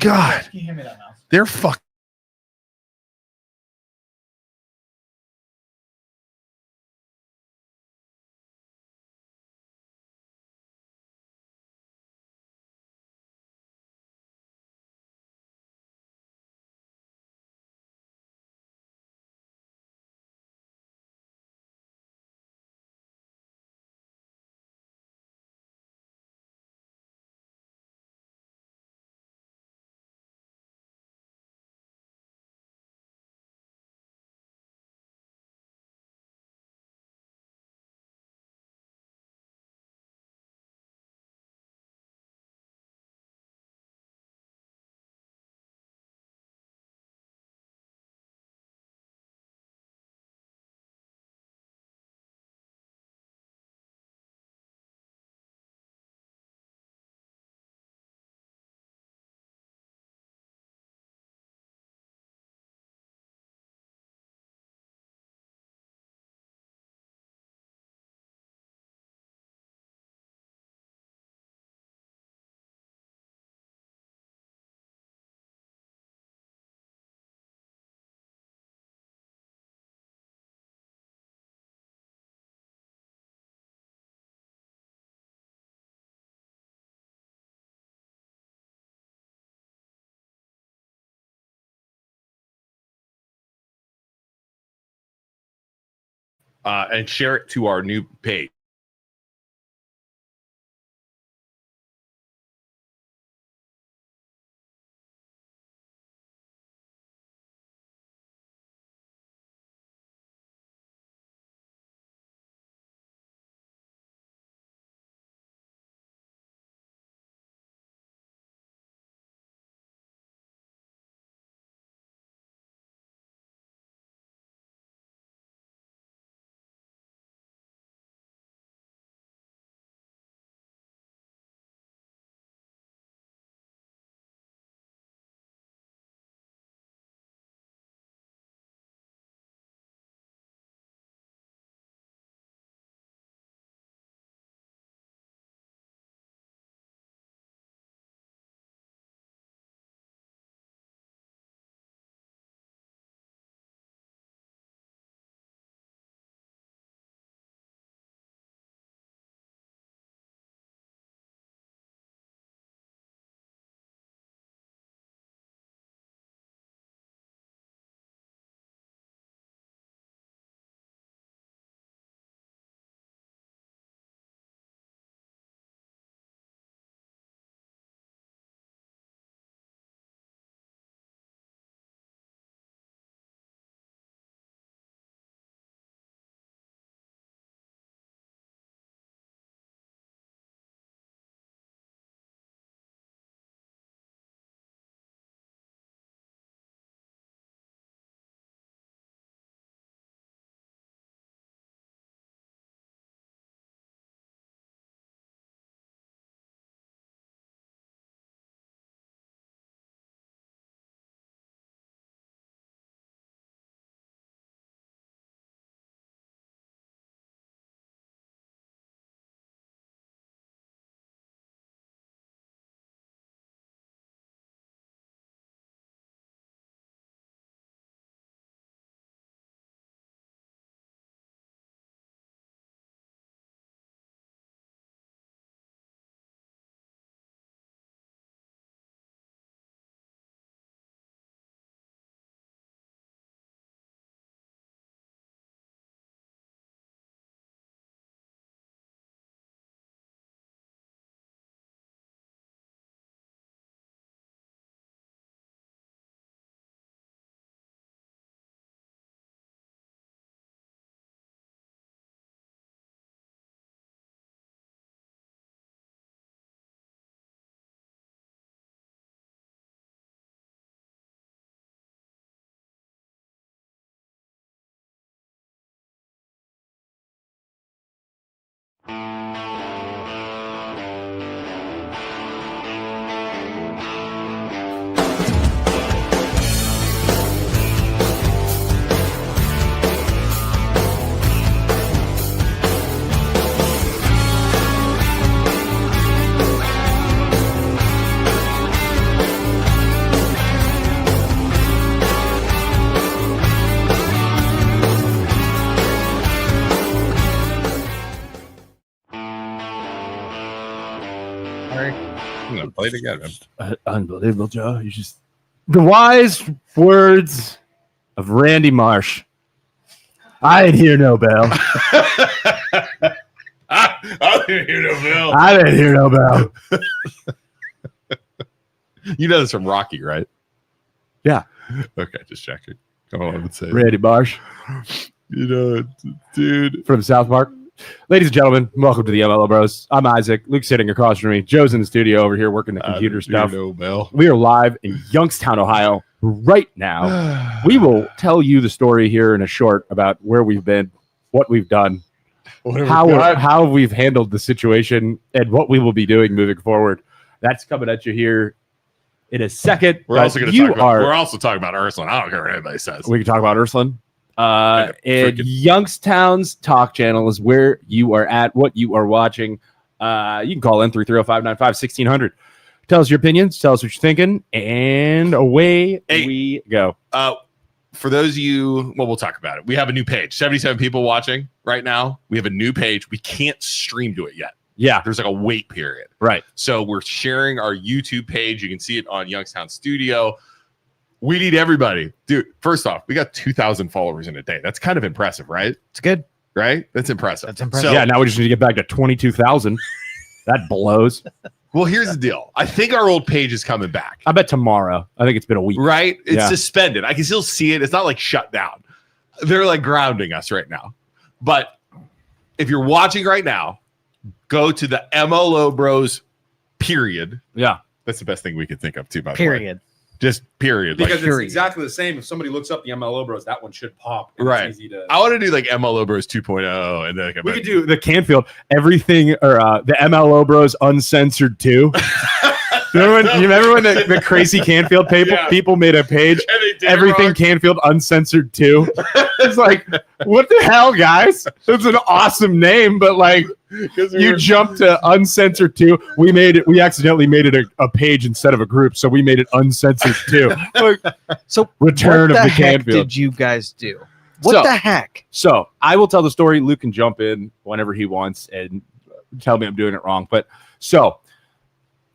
God, Can you hand me that mouse? they're fuck. And share it to our new page. Play it again, man. Unbelievable, Joe. You just the wise words of Randy Marsh. I ain't hear no bell. I didn't hear no bell. I didn't hear no bell. You know this from Rocky, right? Yeah. Okay, just checking. Come on, let's say Randy Marsh. You know, dude. From South Park. Ladies and gentlemen, welcome to the MLO Bros. I'm Isaac. Luke's sitting across from me. Joe's in the studio over here working the computer stuff. No bell. We are live in Youngstown, Ohio right now. We will tell you the story here in a short about where we've been, what we've done, how we've handled the situation, and what we will be doing moving forward. That's coming at you here in a second. We're also going to talk about. We're also talking about Ursuline. I don't care what anybody says. We can talk about Ursuline. And Youngstown's talk channel is where you are at, what you are watching. You can call in 330-595-1600. Tell us your opinions. Tell us what you're thinking, and away we go. For those of you, well, we'll talk about it. We have a new page. 77 people watching right now. We have a new page. We can't stream to it yet. Yeah, there's like a wait period. Right. So we're sharing our YouTube page. You can see it on Youngstown Studio. We need everybody. Dude, first off, we got 2,000 followers in a day. That's kind of impressive, right? It's good. Right? That's impressive. That's impressive. So, yeah, now we just need to get back to 22,000. That blows. Well, here's the deal. I think our old page is coming back. I bet tomorrow. I think it's been a week. Right? It's suspended. I can still see it. It's not like shut down. They're like grounding us right now. But if you're watching right now, go to the MLO Bros period. Yeah. That's the best thing we could think of too, by the way. Period. Just period. Because like, it's exactly the same. If somebody looks up the MLO Bros, that one should pop. Right. It's easy to... I want to do like MLO Bros 2.0. And then we could do the Canfield, everything, or the MLO Bros Uncensored 2. You remember when the crazy Canfield people made a page? Everything Canfield Uncensored 2. It's like, what the hell, guys? It's an awesome name, but like, you jumped to Uncensored 2. We accidentally made it a page instead of a group, so we made it Uncensored 2. Like, so Return of the heck Canfield. Did you guys do? What the heck? So I will tell the story. Luke can jump in whenever he wants and tell me I'm doing it wrong. But so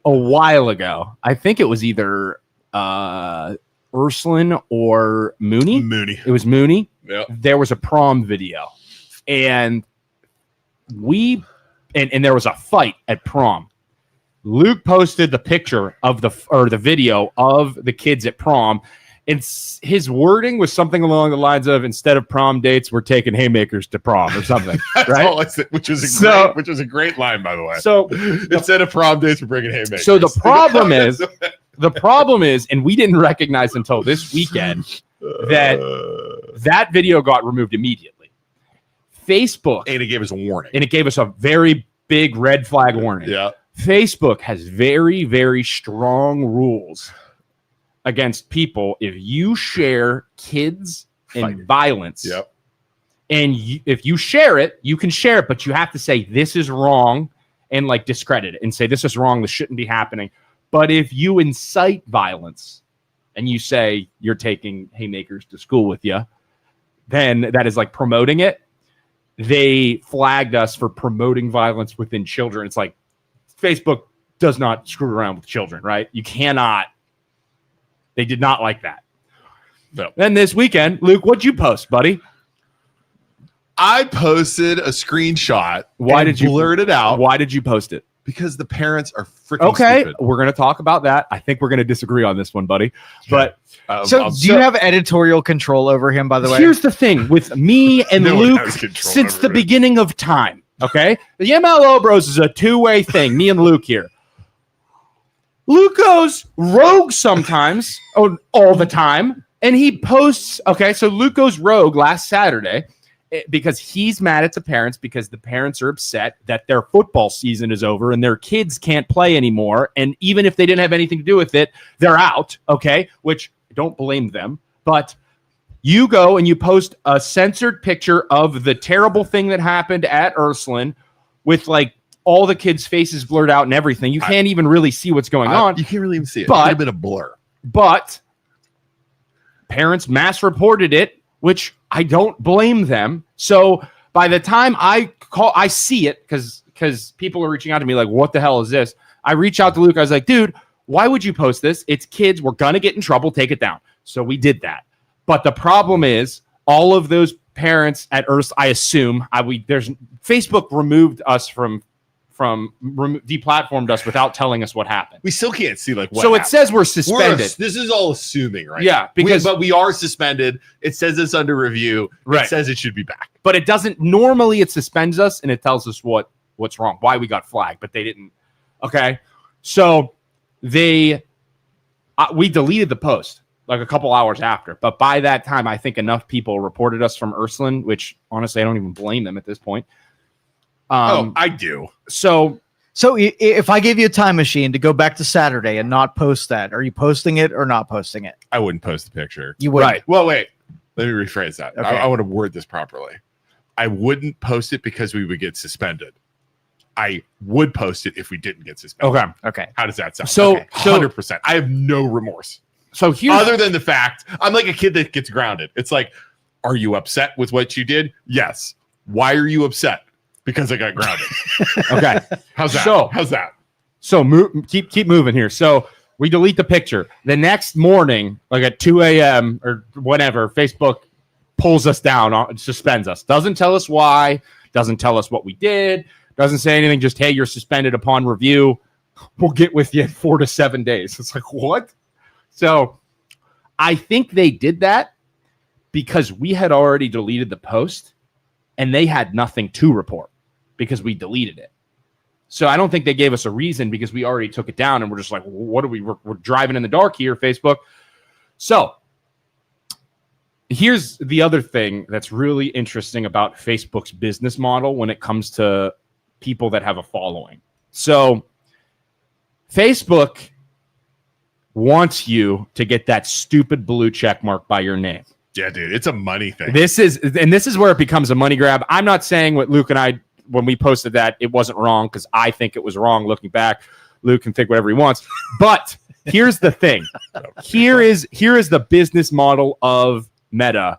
a while ago, I think it was either Ursuline or Mooney. It was Mooney. Yeah. There was a prom video, and there was a fight at prom. Luke posted the picture of the video of the kids at prom, and his wording was something along the lines of, instead of prom dates, we're taking haymakers to prom or something. Right? All I said, which was a great line, by the way. So instead of prom dates, we're bringing haymakers. So the problem is, and we didn't recognize until this weekend that video got removed immediately. Facebook, and it gave us a warning, and it gave us a very big red flag warning. Yeah, Facebook has very, very strong rules against people if you share kids and violence. Yep. And if you share it, you can share it, but you have to say this is wrong and like discredit it and say this is wrong. This shouldn't be happening. But if you incite violence and you say you're taking haymakers to school with you, then that is like promoting it. They flagged us for promoting violence within children. It's like Facebook does not screw around with children, right? You cannot. They did not like that. No. Then this weekend, Luke, what'd you post, buddy? I posted a screenshot. Why did you blurt it out? Why did you post it? Because the parents are freaking stupid. We're going to talk about that. I think we're going to disagree on this one, buddy. But do you have editorial control over him, by the way? Here's the thing with me and Luke since the beginning of time, okay? The MLO Bros is a two-way thing, me and Luke here. Luke goes rogue sometimes, all the time, and he posts, okay, so Luke goes rogue last Saturday because he's mad at the parents because the parents are upset that their football season is over and their kids can't play anymore. And even if they didn't have anything to do with it, they're out, okay, which I don't blame them. But you go and you post a censored picture of the terrible thing that happened at Ursuline with like all the kids' faces blurred out and everything. You can't even really see what's going on. You can't really even see it. But, it could have been a blur. But parents mass reported it, which I don't blame them. So by the time I see it, because people are reaching out to me like, what the hell is this? I reach out to Luke. I was like, dude, why would you post this? It's kids. We're going to get in trouble. Take it down. So we did that. But the problem is all of those parents at I assume Facebook removed us from deplatformed us without telling us what happened. We still can't see like what so happened. It says we're suspended. This is all assuming, right? Yeah, but we are suspended. It says it's under review. Right. It says it should be back. But it doesn't normally. It suspends us and it tells us what's wrong, why we got flagged, but they didn't. Okay, so we deleted the post like a couple hours after, but by that time, I think enough people reported us from Ursuline, which honestly I don't even blame them at this point. I do. So if I gave you a time machine to go back to Saturday and not post that, are you posting it or not posting it? I wouldn't post the picture. You would. Right. Well, wait. Let me rephrase that. Okay. I want to word this properly. I wouldn't post it because we would get suspended. I would post it if we didn't get suspended. Okay. How does that sound? So, 100%. I have no remorse. So here's Other than the fact, I'm like a kid that gets grounded. It's like, are you upset with what you did? Yes. Why are you upset? Because I got grounded. okay. How's that? How's that? So keep moving here. So we delete the picture. The next morning, like at 2 a.m. or whatever, Facebook pulls us down, suspends us. Doesn't tell us why. Doesn't tell us what we did. Doesn't say anything. Just, hey, you're suspended upon review. We'll get with you in 4 to 7 days. It's like, what? So I think they did that because we had already deleted the post and they had nothing to report because we deleted it. So I don't think they gave us a reason because we already took it down and we're just like, what are we're driving in the dark here, Facebook. So here's the other thing that's really interesting about Facebook's business model when it comes to people that have a following. So Facebook wants you to get that stupid blue check mark by your name. Yeah, dude, it's a money thing. This is where it becomes a money grab. I'm not saying what Luke and I, when we posted that, it wasn't wrong because I think it was wrong looking back. Luke can think whatever he wants. But here's the thing. Here is the business model of Meta,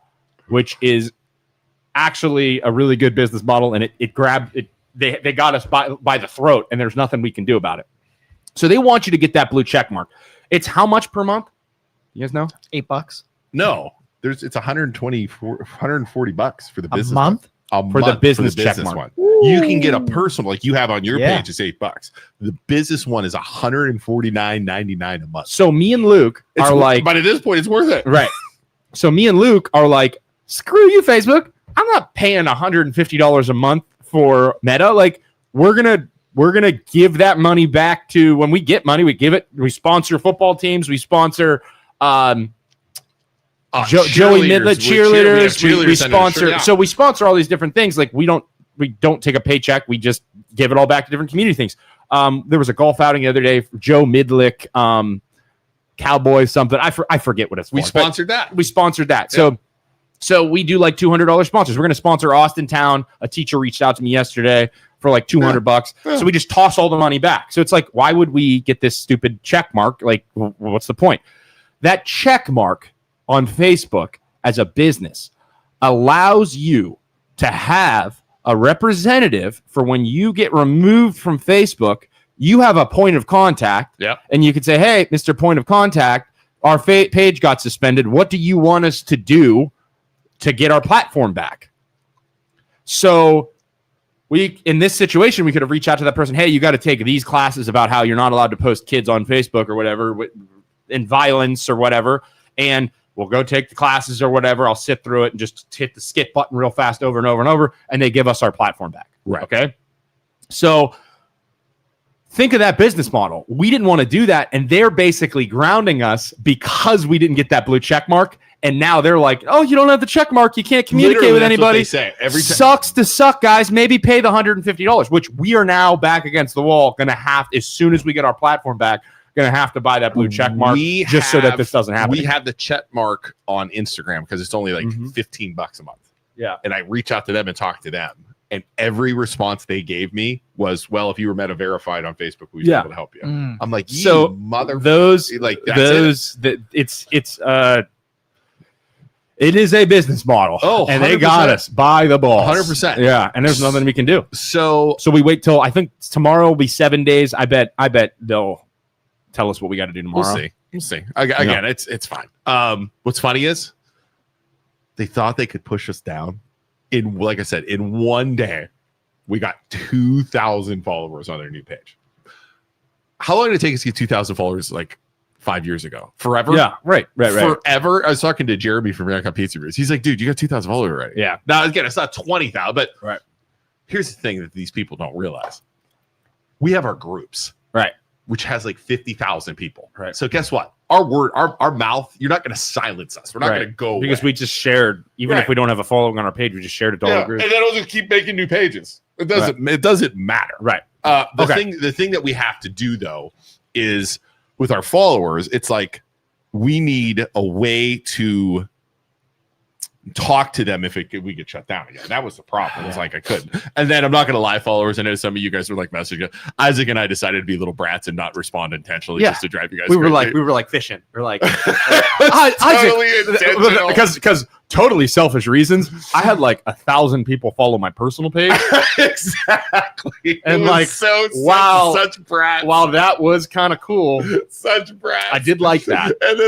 which is actually a really good business model, and it grabbed it. They got us by the throat, and there's nothing we can do about it. So they want you to get that blue check mark. It's how much per month? You guys know? $8. No, it's $140 for the business month. For the business check mark. one. You can get a personal like you have on your Yeah. page. It's $8. The business one is $149.99 a month. So me and Luke are like, but at this point, it's worth it, right? So me and Luke are like, screw you, Facebook. I'm not paying $150 a month for Meta. Like, we're gonna give that money back to when we get money. We give it. We sponsor football teams. We sponsor Joey Midlet cheerleaders. We sponsor. So we sponsor all these different things. Like we don't take a paycheck. We just give it all back to different community things. There was a golf outing the other day for Joe Midlick, Cowboys something. I forget what it's. We sponsored that. We sponsored that. Yeah. So we do like $200 sponsors. We're going to sponsor Austin Town. A teacher reached out to me yesterday for like $200. Yeah. So we just toss all the money back. So it's like, why would we get this stupid check mark? Like, what's the point? That check mark on Facebook as a business allows you to have a representative for when you get removed from Facebook. You have a point of contact. Yep. And you could say, hey, Mr. Point of Contact, our page got suspended. What do you want us to do to get our platform back? So in this situation, we could have reached out to that person. Hey, you got to take these classes about how you're not allowed to post kids on Facebook or whatever in violence or whatever. And we'll go take the classes or whatever. I'll sit through it and just hit the skip button real fast over and over and over. And they give us our platform back. Right. Okay. So think of that business model. We didn't want to do that. And they're basically grounding us because we didn't get that blue check mark. And now they're like, oh, you don't have the check mark. You can't communicate Literally, with that's anybody. what they say every time. Sucks to suck, guys. Maybe pay the $150, which we are now back against the wall. Going to have, as soon as we get our platform back, going to have to buy that blue check mark so that this doesn't happen. We have the check mark on Instagram because it's only like $15 a month. Yeah. And I reach out to them and talk to them. And every response they gave me was, well, if you were Meta verified on Facebook, we'd be able to help you. I'm like, so mother, those, like, those, that it's It is a business model. Oh, and they got us by the balls. 100%. Yeah, and there's nothing we can do. So we wait till I think tomorrow will be 7 days. I bet they'll tell us what we got to do tomorrow. We'll see. Again, it's fine. What's funny is they thought they could push us down like I said, in one day, we got 2,000 followers on their new page. How long did it take us to get 2,000 followers like 5 years ago? Forever? Yeah, right. Forever. I was talking to Jeremy from American Pizza Reviews. He's like, dude, you got 2,000 followers already. Yeah. Now, again, it's not 20,000, but right. Here's the thing that these people don't realize. We have our groups. Right. Which has like 50,000 people. Right. So guess what? Our mouth, you're not going to silence us. We're not going to go because away. We just shared, even if we don't have a following on our page, we just shared it to all the groups. And then we'll just keep making new pages. It doesn't matter. Right. The thing that we have to do though is with our followers, it's like we need a way to talk to them if we get shut down again. That was the problem. It was like I couldn't. And then I'm not going to lie, followers. I know some of you guys were like messaging. Isaac and I decided to be little brats and not respond intentionally just to drive you guys. We were like fishing. We're like Isaac, because totally selfish reasons. I had like 1,000 people follow my personal page. Exactly. And like such brats. Wow, that was kind of cool. Such brats. I did like that. And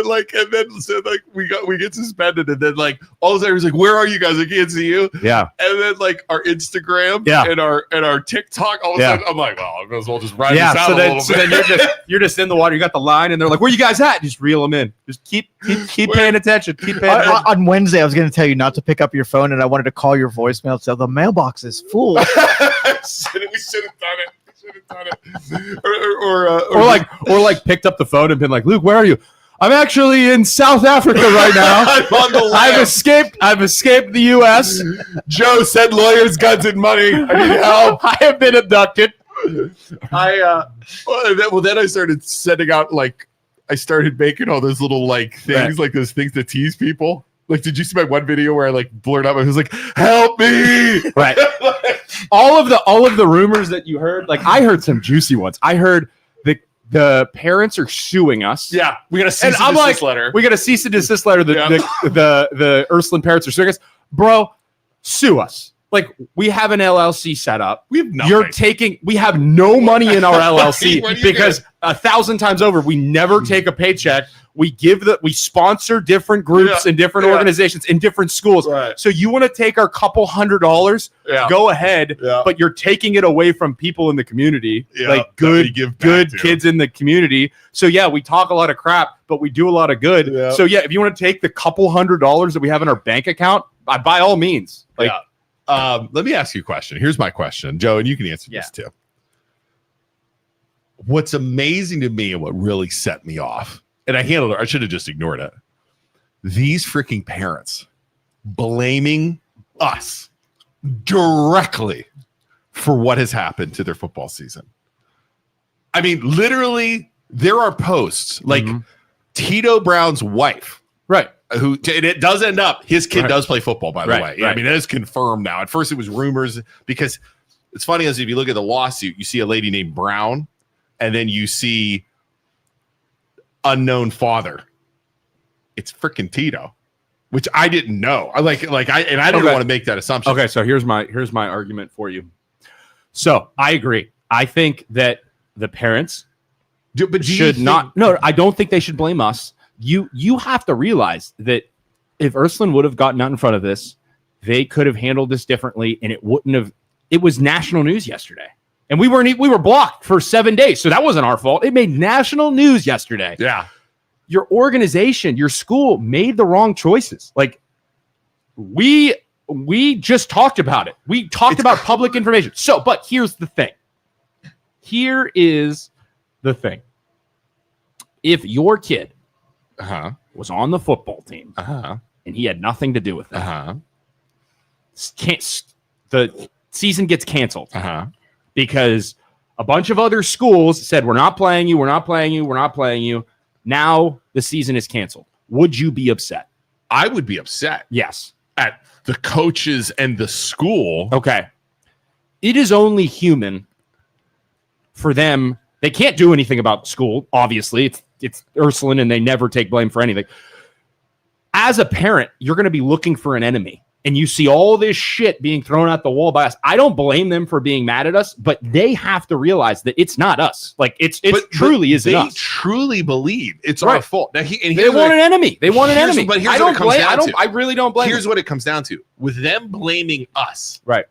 then so like we get suspended, and then like all of a sudden he's like, where are you guys? I can't see you. Yeah. And then like our Instagram and our TikTok, all of a sudden I'm like, well, I might as well just ride this out a little bit. Then you're just in the water, you got the line, and they're like, where you guys at? Just reel them in. Just keep paying attention. On Wednesday, I was going to tell you not to pick up your phone, and I wanted to call your voicemail and say the mailbox is full. We should have done it. Or like picked up the phone and been like, Luke, where are you? I'm actually in South Africa right now. I'm on the I've escaped the U.S. Joe said lawyers, guns, and money. I need help. I have been abducted. Then I started sending out I started making all those little things, like those things to tease people. Like, did you see my one video where I blurred out? I was like, "Help me!" Right. all of the rumors that you heard, I heard some juicy ones. I heard the parents are suing us. Yeah, we got a cease and desist letter. We got a cease and desist letter. The Ursuline parents are suing us, bro. Sue us. We have an LLC set up. We have nothing. We have no money in our LLC because 1,000 times over, we never take a paycheck. We sponsor different groups and different organizations in different schools. Right. So you want to take our couple $100? Go ahead, but you're taking it away from people in the community, good kids in the community. So we talk a lot of crap, but we do a lot of good. Yeah. So if you want to take the couple $100 that we have in our bank account, by all means. Let me ask you a question. Here's my question, Joe, and you can answer this too. What's amazing to me and what really set me off, and I handled it, I should have just ignored it. These freaking parents blaming us directly for what has happened to their football season. I mean, literally, there are posts like Tito Brown's wife, right? Who it does end up, his kid does play football, by the way. Right. I mean, it is confirmed now. At first, it was rumors because it's funny as if you look at the lawsuit, you see a lady named Brown, and then you see unknown father. It's freaking Tito, which I didn't know. I didn't want to make that assumption. Okay, so here's my argument for you. So I agree. I think that the parents should not. No, I don't think they should blame us. You have to realize that if Ursuline would have gotten out in front of this, they could have handled this differently, and it wouldn't have. It was national news yesterday, and we were blocked for 7 days, so that wasn't our fault. It made national news yesterday. Yeah, your organization, your school made the wrong choices. We just talked about it. We talked about public information. So, but here's the thing. Here is the thing. If your kid was on the football team and he had nothing to do with it, the season gets canceled because a bunch of other schools said, we're not playing you, we're not playing you, we're not playing you. Now the season is canceled. Would you be upset? I would be upset. Yes. At the coaches and the school. Okay. It is only human for them. They can't do anything about school, obviously. It's Ursuline, and they never take blame for anything. as a parent, you're going to be looking for an enemy. And you see all this shit being thrown at the wall by us. I don't blame them for being mad at us, but they have to realize that it's not us. Like it truly isn't us. They truly believe it's our fault. Now, they want an enemy. They want an enemy. But here's what it comes down to. I really don't blame. Here's what it comes down to. With them blaming us, right?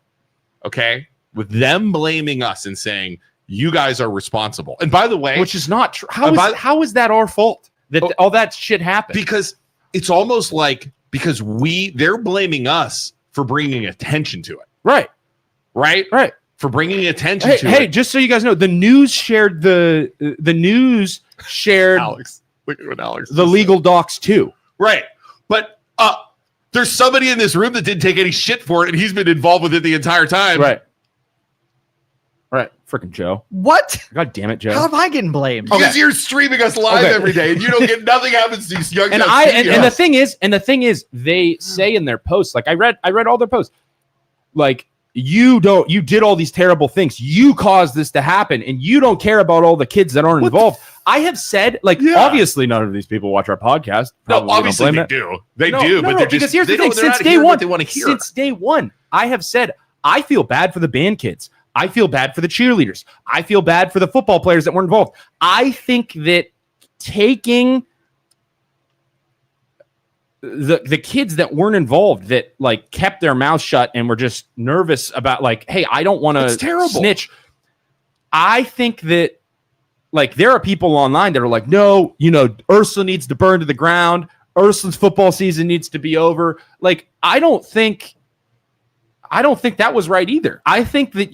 Okay, with them blaming us and saying you guys are responsible. And by the way, which is not true. How is that our fault that all that shit happened? Because it's almost like. Because they're blaming us for bringing attention to it. Right. For bringing attention to it. Hey, just so you guys know, the news shared Alex. Look at what Alex the legal docs too. Right. But there's somebody in this room that didn't take any shit for it, and he's been involved with it the entire time. Right. Freaking Joe. What? God damn it, Joe. How am I getting blamed? Because you're streaming us live every day, and you don't get nothing happens to these young. And the thing is, they say in their posts, like I read all their posts, like you did all these terrible things, you caused this to happen, and you don't care about all the kids that aren't involved. I have said, obviously none of these people watch our podcast. No, obviously they do. They do, but they're just because here's the thing. Since day one, they want to hear. Since day one, I have said I feel bad for the band kids. I feel bad for the cheerleaders. I feel bad for the football players that weren't involved. I think that taking the kids that weren't involved, that like kept their mouths shut and were just nervous about like, hey, I don't want to snitch. I think that like there are people online that are like, no, Ursula needs to burn to the ground. Ursula's football season needs to be over. Like, I don't think that was right either. I think that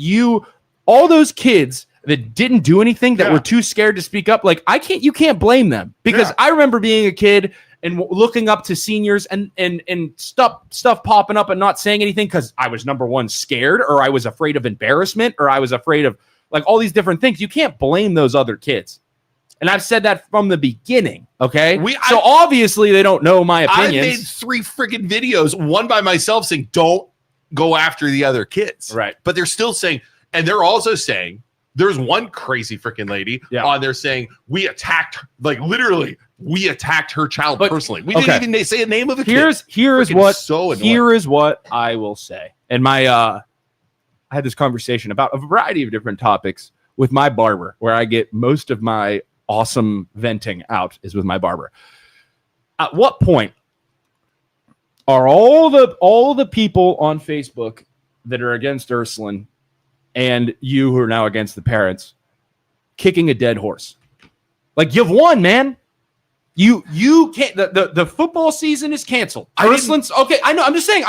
all those kids that didn't do anything, that were too scared to speak up, like you can't blame them, because I remember being a kid and looking up to seniors and stuff popping up and not saying anything because I was, number one, scared, or I was afraid of embarrassment, or I was afraid of like all these different things. You can't blame those other kids. And I've said that from the beginning, okay? So obviously they don't know my opinions. I made 3 freaking videos, one by myself saying, don't go after the other kids. Right. But they're still saying, and they're also saying, there's one crazy freaking lady on there saying, we attacked, like literally, we attacked her child personally. We didn't even say a name of a kid. Here is what I will say. And I had this conversation about a variety of different topics with my barber, where I get most of my awesome venting out is with my barber. At what point are all the people on Facebook that are against Ursuline and you who are now against the parents kicking a dead horse? Like, you've won, man. You can't. The football season is canceled. Ursuline's okay. I know. I'm just saying.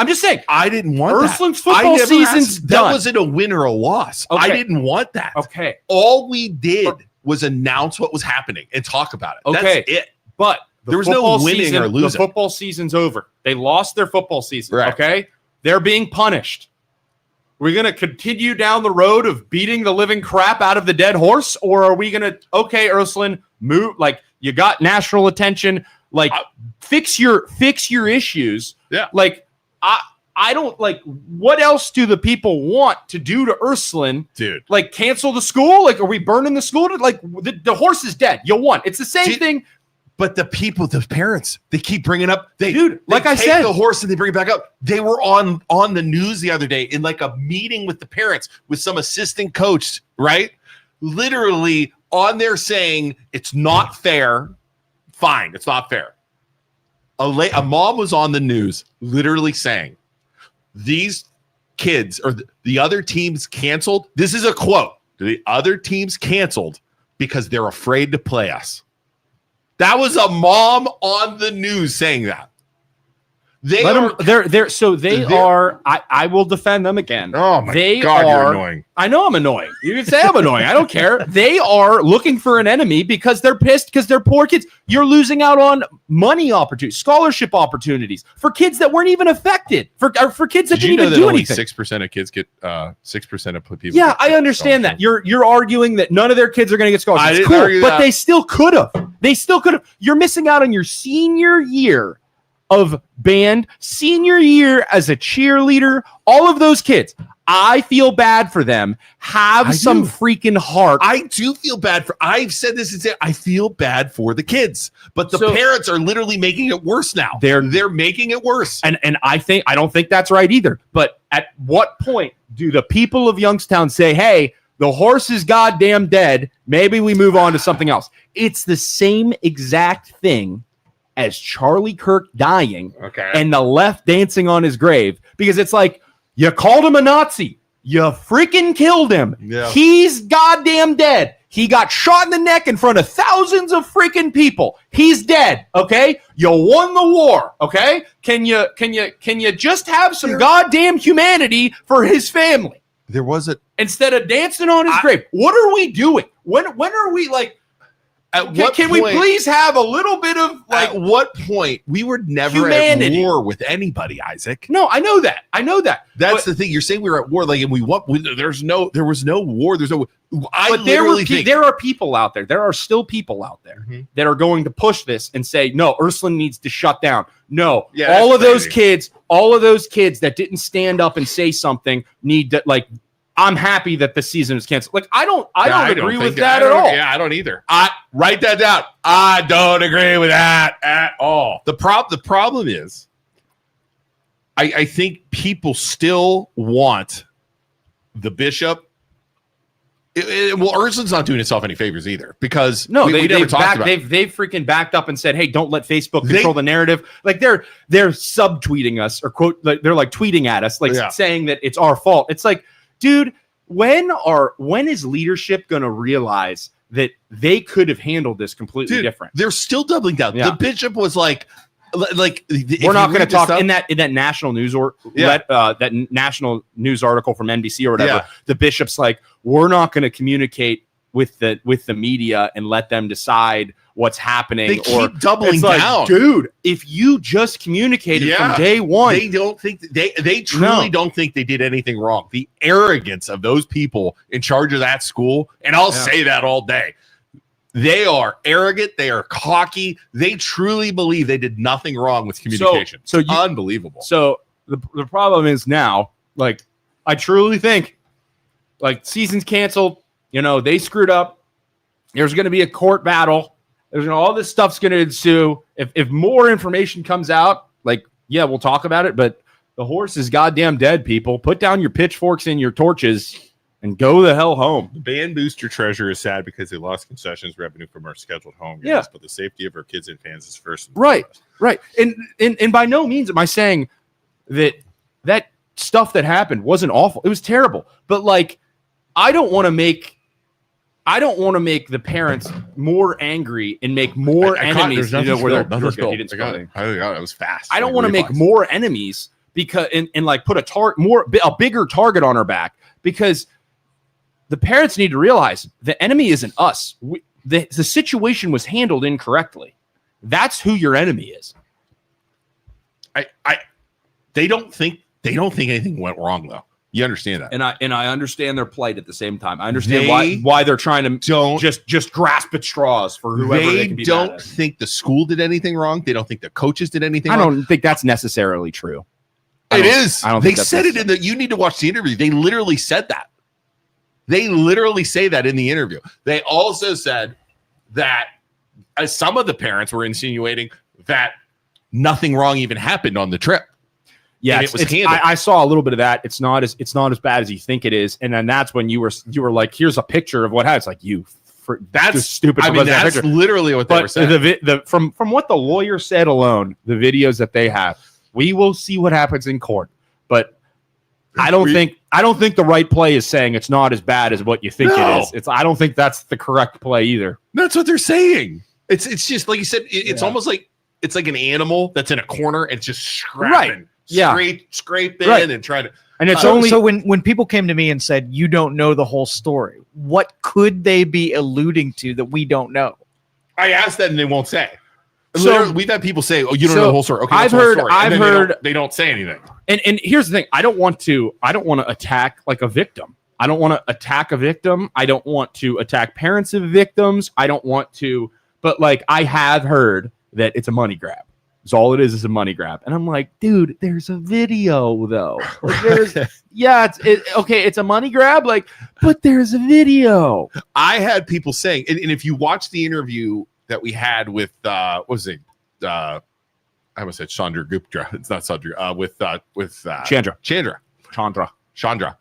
I didn't want Ursuline's football season's done. That wasn't a win or a loss. Okay. I didn't want that. Okay. All we did was announce what was happening and talk about it. Okay. That's it. But there was no winning or losing. The football season's over. They lost their football season. Right. Okay. They're being punished. We're going to continue down the road of beating the living crap out of the dead horse, or are we going to, okay, Ursuline, move, like, you got national attention, like, fix your issues. Yeah. Like, I don't, like, what else do the people want to do to Ursuline? Dude. Like, cancel the school? Like, are we burning the school? Like, the horse is dead. You won. It's the same thing. But the people, the parents, they keep bringing up. They like I said, the horse and they bring it back up. They were on the news the other day in like a meeting with the parents with some assistant coach, right? Literally on there saying it's not fair. Fine, it's not fair. A mom was on the news literally saying these kids or the other teams canceled. This is a quote. The other teams canceled because they're afraid to play us. That was a mom on the news saying that. I will defend them again. Oh my God, you're annoying. I know I'm annoying. You can say I'm annoying. I don't care. They are looking for an enemy because they're pissed because they're poor kids. You're losing out on money opportunities, scholarship opportunities for kids that weren't even affected. For kids that didn't even do anything. 6% of kids get 6% of people. Yeah, I understand that. You're arguing that none of their kids are going to get scholarships. I didn't argue but that. they still could have. You're missing out on your senior year of band, senior year as a cheerleader, all of those kids. I feel bad for them. Have some freaking heart. I do feel bad for. I've said this and said I feel bad for the kids, but the parents are literally making it worse now. They're making it worse, and I don't think that's right either. But at what point do the people of Youngstown say, "Hey, the horse is goddamn dead. Maybe we move on to something else"? It's the same exact thing as Charlie Kirk dying, and the left dancing on his grave, because it's like, you called him a Nazi. You freaking killed him. Yeah. He's goddamn dead. He got shot in the neck in front of thousands of freaking people. He's dead. Okay, you won the war. Okay, can you just have some goddamn humanity for his family? There was instead of dancing on his grave. What are we doing? When are we like? Can we please have a little bit of like? At what point we were never humanity. At war with anybody, Isaac? No, I know that. That's the thing. You're saying we were at war, like, and there was no war. There's no. There are people out there. There are still people out there that are going to push this and say, no, Ursuline needs to shut down. No, all of those kids that didn't stand up and say something need to like. I'm happy that the season is canceled. Like, I don't agree with that at all. Yeah, I don't either. I write that down. I don't agree with that at all. The problem is, I think people still want the bishop. Well, Ursuline's not doing itself any favors either, because we never talked about it. They've freaking backed up and said, "Hey, don't let Facebook control the narrative." Like they're subtweeting us or quote, like they're like tweeting at us, like saying that it's our fault. It's like, dude, when is leadership going to realize that they could have handled this completely different? They're still doubling down. Yeah. The bishop was like we're not going to talk in that national news that national news article from NBC or whatever. Yeah. The bishop's like, we're not going to communicate with the media and let them decide what's happening. They keep doubling down, dude. If you just communicated from day one, they don't think they truly don't think they did anything wrong. The arrogance of those people in charge of that school, and I'll say that all day. They are arrogant. They are cocky. They truly believe they did nothing wrong with communication. So unbelievable. So the problem is now, like, I truly think, like, season's canceled. You know, they screwed up. There's going to be a court battle. There's all this stuff's going to ensue. If more information comes out, like, yeah, we'll talk about it. But the horse is goddamn dead, people. Put down your pitchforks and your torches and go the hell home. The band booster treasure is sad because they lost concessions revenue from our scheduled home games, but the safety of our kids and fans is first. Right. And by no means am I saying that stuff that happened wasn't awful. It was terrible. But like, I don't want to make the parents more angry and make more enemies. It was fast. I don't want to make more enemies because and like put a bigger target on our back, because the parents need to realize the enemy isn't us. The situation was handled incorrectly. That's who your enemy is. They don't think anything went wrong though. You understand that, and I understand their plight at the same time. I understand why they're trying to just grasp at straws for whoever they can be. They don't think the school did anything wrong. They don't think the coaches did anything wrong. I don't think that's necessarily true. It is. They said it in the. You need to watch the interview. They literally said that. They literally say that in the interview. They also said that some of the parents were insinuating that nothing wrong even happened on the trip. Yeah, it was handled. I saw a little bit of that. It's not as bad as you think it is. And then that's when you were like, here's a picture of what happened. It's like that's stupid. I mean, that's literally what they were saying. From what the lawyer said alone, the videos that they have, we will see what happens in court. But I don't think the right play is saying it's not as bad as what you think it is. I don't think that's the correct play either. That's what they're saying. It's just like you said. It's almost like it's like an animal that's in a corner and it's just scrapping. Scrape in and try to. And it's only so when people came to me and said you don't know the whole story, what could they be alluding to that we don't know? I asked that and they won't say. So we've had people say, "Oh, you don't know the whole story." Okay, I've heard. They don't say anything. And here's the thing: I don't want to attack like a victim. I don't want to attack a victim. I don't want to attack parents of victims. I don't want to. But like, I have heard that it's a money grab. all it is a money grab. And I'm like, dude, there's a video though. Like, it's a money grab, like, but there's a video. I had people saying, and if you watch the interview that we had with what was it? I almost said Chandra Gupta. It's not Chandra. With Chandra.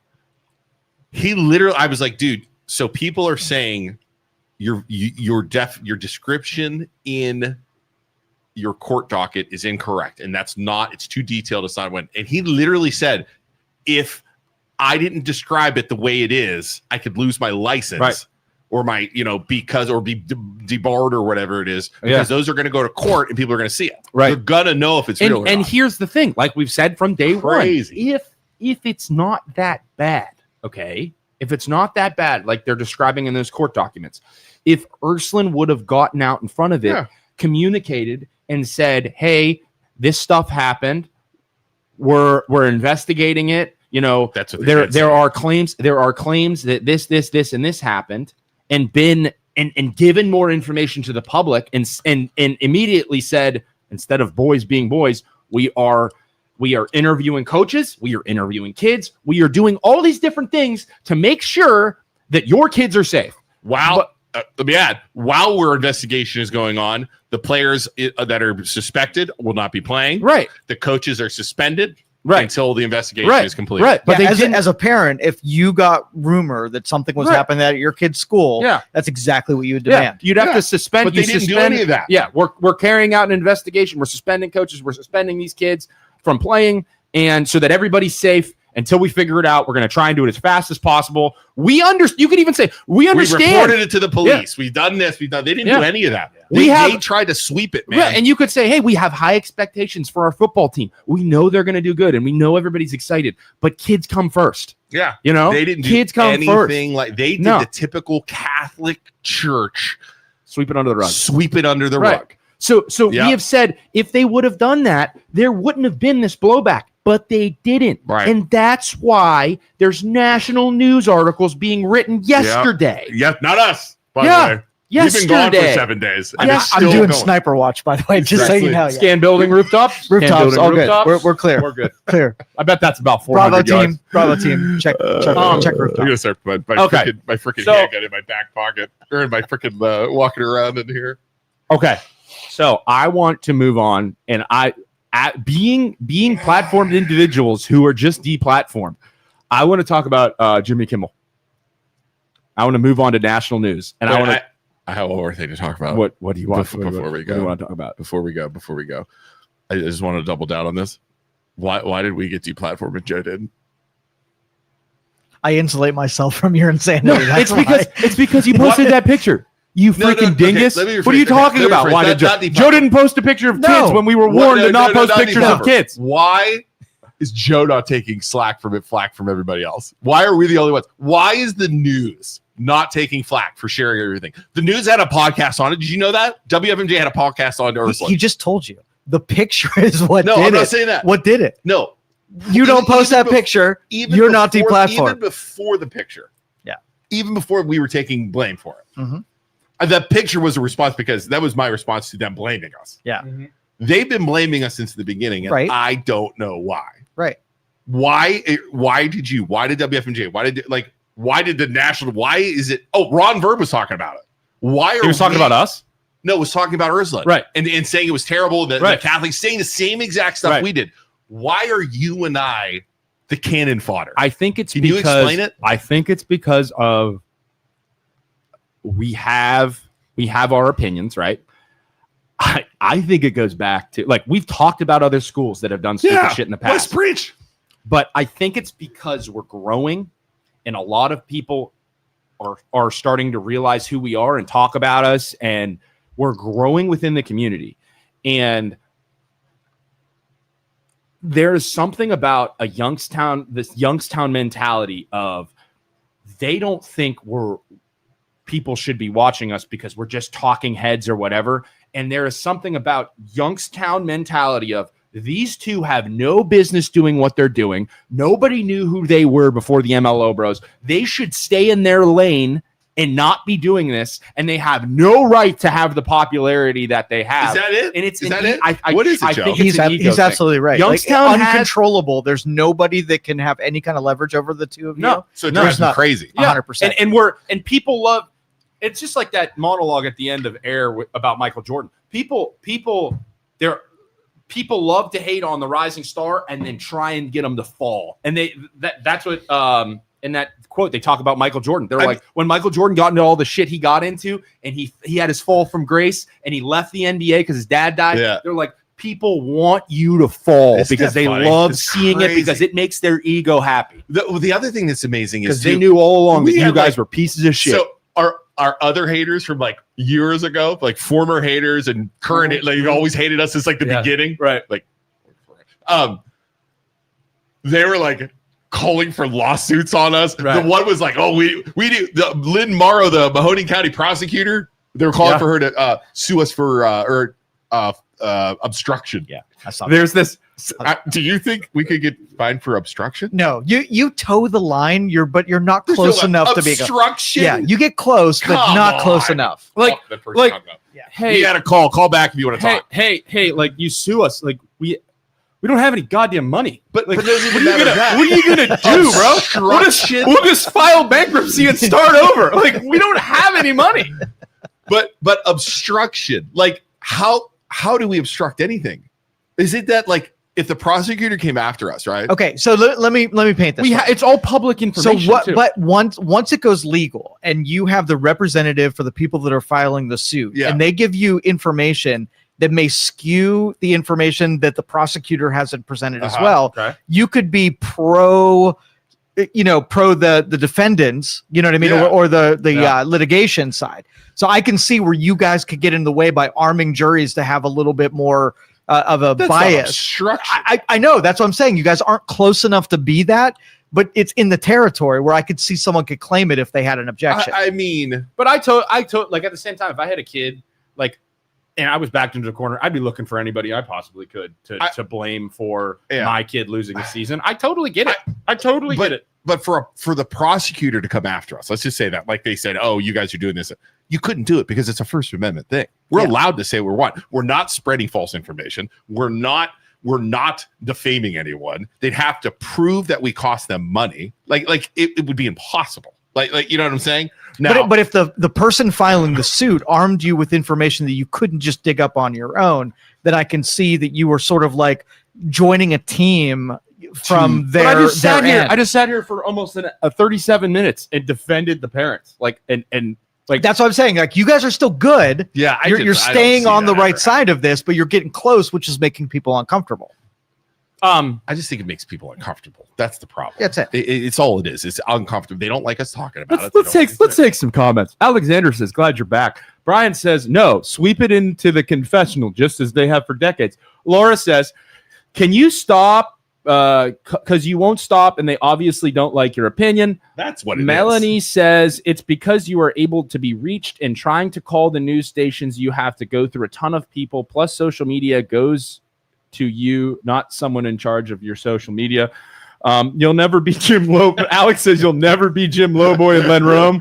He literally, I was like, dude. So people are saying your description in your court docket is incorrect, and that's not. It's too detailed. It's not when. And he literally said, if I didn't describe it the way it is, I could lose my license. Right. Or my, or be debarred or whatever it is, because those are going to go to court and people are going to see it. Right. They're going to know if it's real or not. And here's the thing, like we've said from day one, if it's not that bad, okay, if it's not that bad, like they're describing in those court documents, if Ursuline would have gotten out in front of it, communicated and said, hey, this stuff happened, we're investigating it, that's what there are claims that this and this happened, and been and given more information to the public, and immediately said, instead of boys being boys, we are interviewing coaches, we are interviewing kids, we are doing all these different things to make sure that your kids are safe. Let me add, while our investigation is going on, the players that are suspected will not be playing. Right. The coaches are suspended. Right. Until the investigation is complete. Right. But as a parent, if you got rumor that something was happening at your kid's school, that's exactly what you would demand. You'd have to suspend. But they didn't do any of that. Yeah, we're carrying out an investigation. We're suspending coaches. We're suspending these kids from playing, and so that everybody's safe until we figure it out. We're going to try and do it as fast as possible. You could even say we understand. We reported it to the police. We've done this. They didn't do any of that. They tried to sweep it, man. Right, and you could say, hey, we have high expectations for our football team. We know they're going to do good, and we know everybody's excited. But kids come first. Yeah, they didn't do anything like they did the typical Catholic Church. Sweep it under the rug. Rug. So we have said if they would have done that, there wouldn't have been this blowback. But they didn't. Right. And that's why there's national news articles being written yesterday. Yeah, not us, by the way. Yesterday. We've been gone for 7 days. I'm doing sniper watch, by the way, just so you know. Scan building rooftops. All good. We're clear. We're good. Clear. I bet that's about 400 yards. Bravo team. Check rooftop. I'm going to start my freaking handgun in my back pocket, or in my freaking walking around in here. Okay. So I want to move on, and being platformed individuals who are just deplatformed, I want to talk about Jimmy Kimmel. I want to move on to national news, and I have one more thing to talk about. What do you want before we go? What do you want to talk about before we go? I just want to double down on this. Why did we get deplatformed and Joe didn't? I insulate myself from your insanity. No, it's because you posted that picture. You freaking dingus! Okay, what are you talking about? Why did Joe didn't post a picture of kids when we were warned to not post pictures of kids? Why is Joe not taking flack from everybody else? Why are we the only ones? Why is the news not taking flack for sharing everything? The news had a podcast on it. Did you know that? WFMJ had a podcast on Ursuline. He just told you. The picture is what did it. No, I'm not saying that. What did it? No. You don't post that picture, you're not deplatformed. Even before the picture. Yeah. Even before we were taking blame for it. Mm-hmm. That picture was a response because that was my response to them blaming us. Yeah. Mm-hmm. They've been blaming us since the beginning, and I don't know why. Right. Why did WFMJ? Why did the national? Why is it? Oh, Ron Verb was talking about it. Why are he was talking about us? No, it was talking about Ursuline. Right. And saying it was terrible. The Catholics saying the same exact stuff we did. Why are you and I the cannon fodder? I think it's Can you explain it? I think it's because of we have our opinions, right? I think it goes back to, like, we've talked about other schools that have done stupid shit in the past. Let's preach. But I think it's because we're growing, and a lot of people are starting to realize who we are and talk about us, and we're growing within the community. And there's something about this Youngstown mentality of they don't think people should be watching us because we're just talking heads or whatever. And there is something about Youngstown mentality of these two have no business doing what they're doing. Nobody knew who they were before the MLO Bros. They should stay in their lane and not be doing this, and they have no right to have the popularity that they have. Is that it? And it's Is that it? it? What is it, I Joe? think it's an ego He's thing. absolutely right. Youngstown has- uncontrollable. There's nobody that can have any kind of leverage over the two of you. No. So it No, drives it's me not. crazy. 100%. And people love. It's just like that monologue at the end of Air about Michael Jordan. People love to hate on the rising star and then try and get them to fall. And that's what in that quote they talk about Michael Jordan. They're like, when Michael Jordan got into all the shit he got into, and he had his fall from grace, and he left the NBA because his dad died. Yeah. They're like, people want you to fall Isn't because that they funny? love It's seeing crazy. it because it makes their ego happy. The other thing that's amazing is Because they too, knew all along that we you had, guys like- were pieces of shit. So our other haters from like years ago, like former haters and current, like you always hated us since like the Yeah. beginning. Right. They were like calling for lawsuits on us. Right. The one was like, oh, we do. Lynn Morrow, the Mahoning County prosecutor, they were calling for her to sue us for obstruction. Yeah, I saw that. There's this. Do you think we could get fined for obstruction? No, you toe the line. But you're not close enough to be. Obstruction. Yeah, you get close, but Come not close on. enough. Like, that person like- hung up. Hey, You got to call back if you want to talk. hey, like you sue us, like we don't have any goddamn money. But Like, it doesn't what even are you matter gonna, what are you gonna do, bro? We'll just file bankruptcy and start over. Like, we don't have any money. But obstruction, like how do we obstruct anything? Is it that like if the prosecutor came after us, right? Okay, so let me paint this. It's all public So information. what? too. But once it goes legal, and you have the representative for the people that are filing the suit, Yeah. and they give you information that may skew the information that the prosecutor hasn't presented as well, Okay. you could be pro the defendants, you know what I mean, Yeah. or the Yeah. litigation side. So I can see where you guys could get in the way by arming juries to have a little bit more of a That's not bias. obstruction. I know, that's what I'm saying. You guys aren't close enough to be that, but it's in the territory where I could see someone could claim it if they had an objection. I mean, But I told like at the same time, if I had a kid, like, and I was backed into the corner, I'd be looking for anybody I possibly could to blame for my kid losing the season. I totally get it. I totally get it. but for the prosecutor to come after us, let's just say that, like they said, oh, you guys are doing this. You couldn't do it because it's a First Amendment thing. We're allowed to say what we want. We're not spreading false information. We're not defaming anyone. They'd have to prove that we cost them money. Like it would be impossible. Like you know what I'm saying? Now, but if the person filing the suit armed you with information that you couldn't just dig up on your own, then I can see that you were sort of like joining a team from But their I just sat their here. end. I just sat here for almost 37 minutes and defended the parents. Like and like That's what I'm saying. Like, you guys are still good. yeah, You're staying on the right side of this, but you're getting close, which is making people uncomfortable. I just think it makes people uncomfortable. That's the problem. That's it. It's all it is. It's uncomfortable. They don't like us talking about it. Let's take some comments. Alexander says, "Glad you're back." Brian says, "No, sweep it into the confessional, just as they have for decades." Laura says, "Can you stop? Because you won't stop, and they obviously don't like your opinion." That's what it Melanie is. says, "It's because you are able to be reached, and trying to call the news stations, you have to go through a ton of people. Plus, social media goes to you, not someone in charge of your social media. You'll never be Jim Low." Alex says, "You'll never be Jim Lowboy and Len Rome."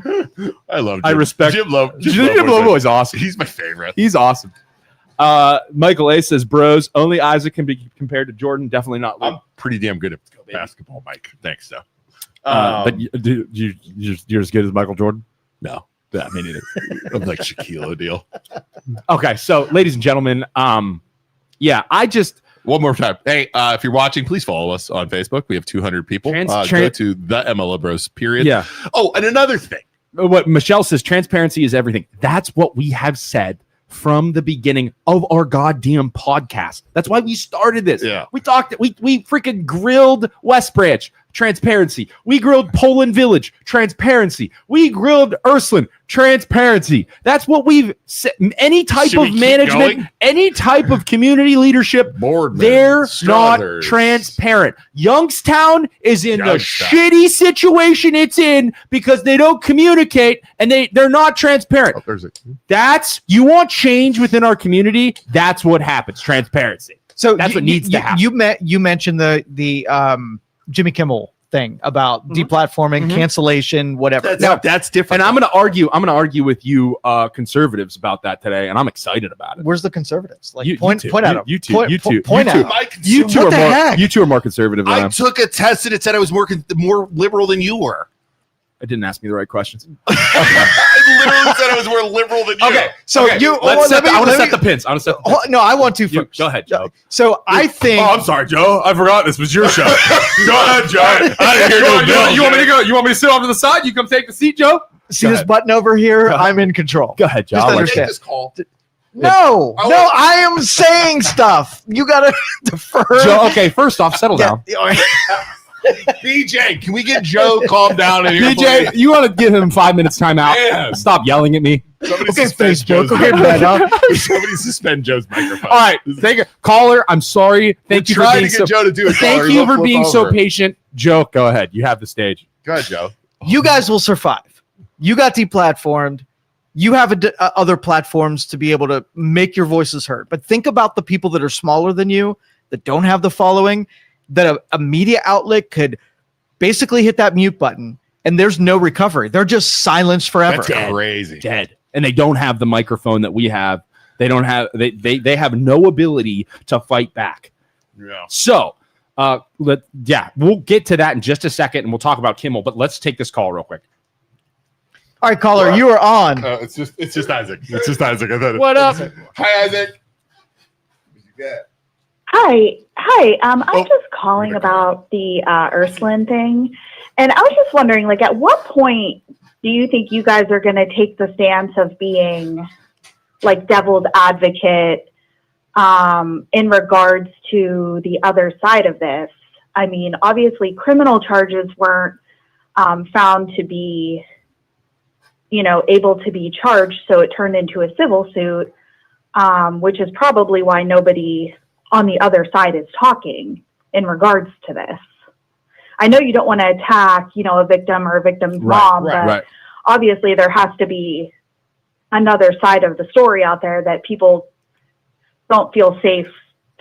I respect Jim Low. Jim Lowboy is awesome. He's my favorite. He's awesome. Michael A says, "Bros, only Isaac can be compared to Jordan. Definitely not Luke." I'm pretty damn good at basketball, Mike. Thanks, though. But you're as good as Michael Jordan. No, I mean, I'm like Shaquille O'Neal. Okay, so ladies and gentlemen, I just One more time. Hey, if you're watching, please follow us on Facebook. We have 200 people. Go to the MLO Bros. Period. Yeah. Oh, and another thing. What Michelle says, transparency is everything. That's what we have said from the beginning of our goddamn podcast. That's why we started this. Yeah. We talked, we freaking grilled West Branch, transparency. We grilled Poland Village, transparency. We grilled Ursuline, transparency. That's what we've said. Any type Should we of keep management, going? any type of community leadership, Boardman, they're not Struthers. transparent. Youngstown is in the Youngstown. shitty situation it's in because they don't communicate and they're not transparent. Oh, there's a You want change within our community? That's what happens. Transparency. So That's what needs to happen. You mentioned the Jimmy Kimmel thing about deplatforming, cancellation, whatever. That's different. And I'm going to argue with you conservatives about that today, and I'm excited about it. Where's the conservatives? Like You point two. at them. You two. Point You two. out. You two What the heck? You two are more conservative than I I am. took a test and it said I was more liberal than you were. I didn't ask me the right questions. I literally said I was more liberal than you. Okay, so you. I want to set the pins. I want to set the pins. No, I want to You- first. Go ahead, Joe. So I think. Oh, I'm sorry, Joe. I forgot this was your show. Go ahead, Joe. I didn't hear no bill. You want me to go? You want me to sit off to the side? You come take the seat, Joe? See this button over here? I'm in control. Go ahead, Joe. Just I'll let understand. Take this call. No, I am saying stuff. You gotta defer. Joe, okay, first off, settle down. BJ, can we get Joe calm down? In here, DJ, please? you want to give him 5 minutes timeout? Yeah. Stop yelling at me. Somebody Okay, suspend Facebook. Joe's Okay, microphone. Meta. Somebody suspend Joe's microphone. All right, thank you. Caller, I'm sorry. Thank you for trying being to get Joe to do it. Thank Caller. you He'll for flip being so over. patient. Joe, go ahead. You have the stage. Go ahead, Joe. You guys will survive. You got deplatformed. You have other platforms to be able to make your voices heard. But think about the people that are smaller than you, that don't have the following, that a media outlet could basically hit that mute button and there's no recovery. They're just silenced forever. That's crazy. Dead. And they don't have the microphone that we have. They don't have they have no ability to fight back. Yeah. So we'll get to that in just a second and we'll talk about Kimmel, but let's take this call real quick. All right, caller, you are on. It's just Isaac. It's just Isaac. I thought What up? Hi, Isaac. Hi. I'm just calling about the Ursuline thing. And I was just wondering, like, at what point do you think you guys are going to take the stance of being, like, devil's advocate in regards to the other side of this? I mean, obviously, criminal charges weren't found to be, able to be charged, so it turned into a civil suit, which is probably why nobody on the other side is talking in regards to this. I know you don't want to attack, a victim or a victim's mom, but obviously there has to be another side of the story out there that people don't feel safe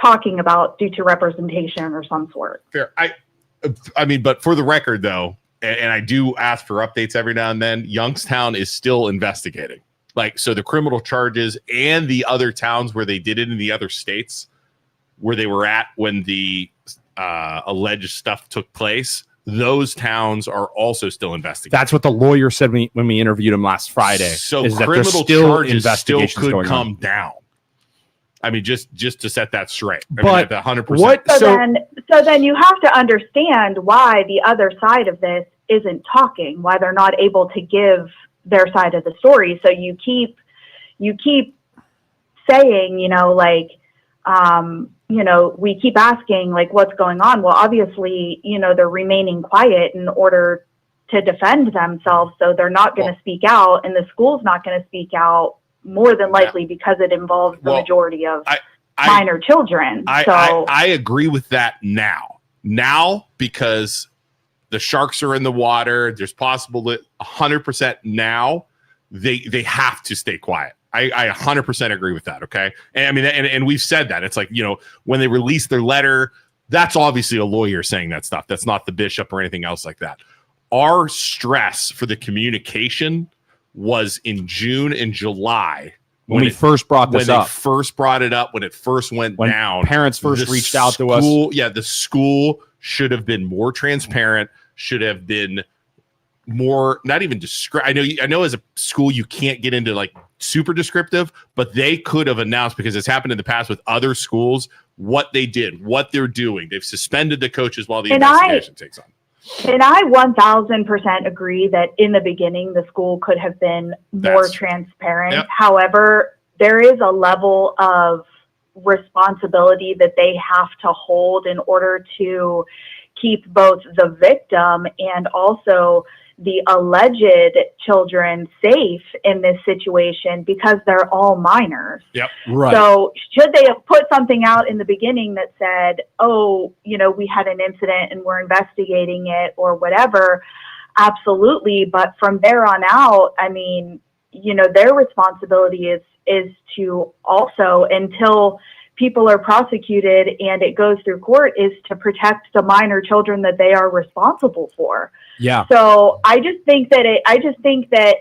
talking about due to representation or some sort. Fair. I mean, but for the record, though, and I do ask for updates every now and then, Youngstown is still investigating. Like, so the criminal charges and the other towns where they did it in the other states where they were at when the alleged stuff took place, those towns are also still investigating. That's what the lawyer said when we interviewed him last Friday. So is that criminal there's still charges still investigations could going come on. down. I mean, just to set that straight. I But mean, 100%. what? So then you have to understand why the other side of this isn't talking, why they're not able to give their side of the story. So you keep saying, we keep asking, like, what's going on? Well, obviously, they're remaining quiet in order to defend themselves. So they're not going to speak out, and the school's not going to speak out, more than likely because it involves the majority of minor children. I agree with that now because the sharks are in the water. There's possible that 100% now they have to stay quiet. I 100% agree with that. Okay. And I mean, and we've said that. It's like, when they release their letter, that's obviously a lawyer saying that stuff. That's not the bishop or anything else like that. Our stress for the communication was in June and July when we first brought this up. When they first brought it up, when it first went down. Parents first reached out to us. Yeah, the school should have been more transparent, should have been more, not even descriptive. I know as a school you can't get into like super descriptive, but they could have announced, because it's happened in the past with other schools, what they did, what they're doing. They've suspended the coaches while the investigation takes on. And I 1000% agree that in the beginning, the school could have been more transparent. Yep. However, there is a level of responsibility that they have to hold in order to keep both the victim and also the alleged children safe in this situation, because they're all minors. Yep. Right. So should they have put something out in the beginning that said, we had an incident and we're investigating it or whatever? Absolutely. But from there on out, I mean, their responsibility is to also, until people are prosecuted and it goes through court is to protect the minor children that they are responsible for. Yeah. So I just think that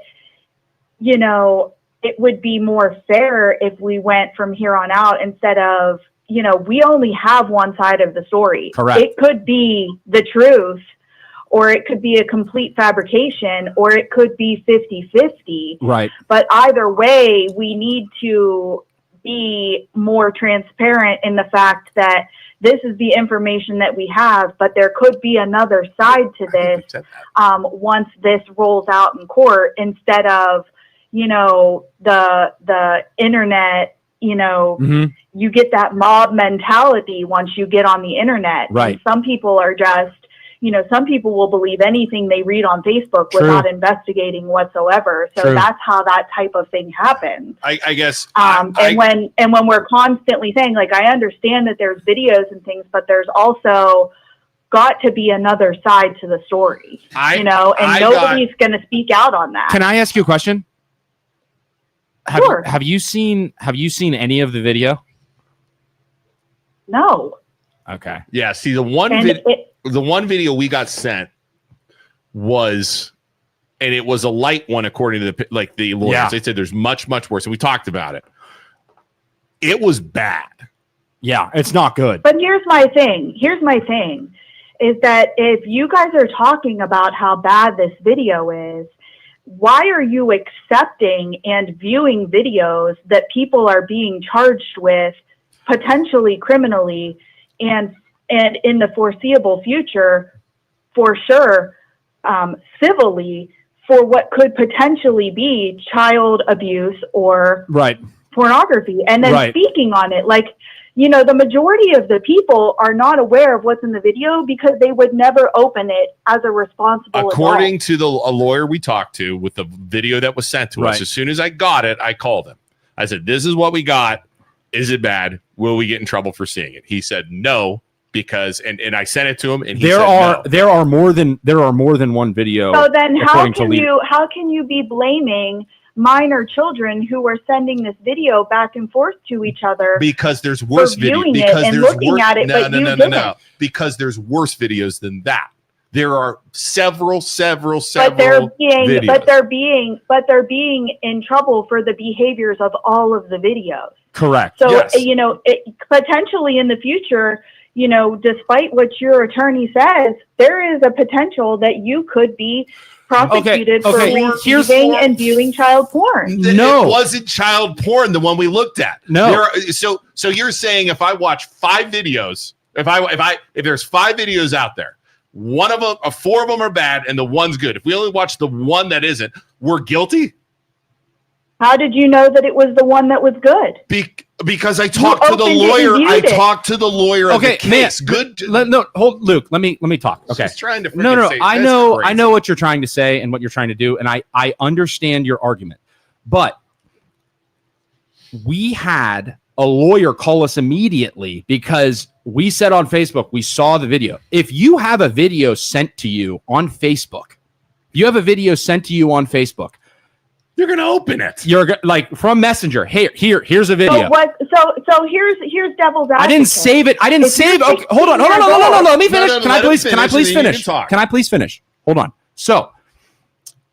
you know, it would be more fair if we went from here on out instead of, you know, we only have one side of the story. Correct. It could be the truth, or it could be a complete fabrication, or it could be 50-50. Right. But either way, we need to be more transparent in the fact that this is the information that we have, but there could be another side to this once this rolls out in court, instead of, you know, the internet, you know, you get that mob mentality once you get on the internet. Right. And some people are just, you know, some people will believe anything they read on Facebook without investigating whatsoever. So that's how that type of thing happens. I guess. When we're constantly saying, like, I understand that there's videos and things, but there's also got to be another side to the story, you know, and nobody's going to speak out on that. Can I ask you a question? Sure. Have you seen any of the video? No. Okay. Yeah. See, the one video we got sent was, and it was a light one according to the lawyers. Yeah. They said there's much worse, and we talked about it. It was bad. Yeah, it's not good. But here's my thing is that if you guys are talking about how bad this video is, why are you accepting and viewing videos that people are being charged with potentially criminally and in the foreseeable future, for sure, civilly, for what could potentially be child abuse or pornography? And then speaking on it, like, you know, the majority of the people are not aware of what's in the video because they would never open it as a responsible According adult. to a lawyer we talked to with the video that was sent to us, as soon as I got it, I called him. I said, this is what we got. Is it bad? Will we get in trouble for seeing it? He said no, because and I sent it to him, and he said no. There are more than one video. So then how can you be blaming minor children who are sending this video back and forth to each other? Because there's worse videos. Because there's worse videos than that. There are several but they're being in trouble for the behaviors of all of the videos. Correct. So you know, potentially in the future, you know, despite what your attorney says, there is a potential that you could be prosecuted for receiving and viewing child porn. No, it wasn't child porn, the one we looked at. No. So you're saying if I watch 5 videos, if there's 5 videos out there, 4 of them are bad and the one's good. If we only watch the one that isn't, we're guilty? How did you know that it was the one that was good? Because I talked to the lawyer. I talked to the lawyer of the case. Good. Luke. Let me talk. Okay. Just trying to say, I know what you're trying to say and what you're trying to do, and I understand your argument. But we had a lawyer call us immediately because we said on Facebook we saw the video. If you have a video sent to you on Facebook, you're gonna open it. You're like from Messenger. Hey, here's a video. So here's devil's advocate. I didn't save it. Okay, hold on. No. Let me finish. Can I please finish? Hold on. So,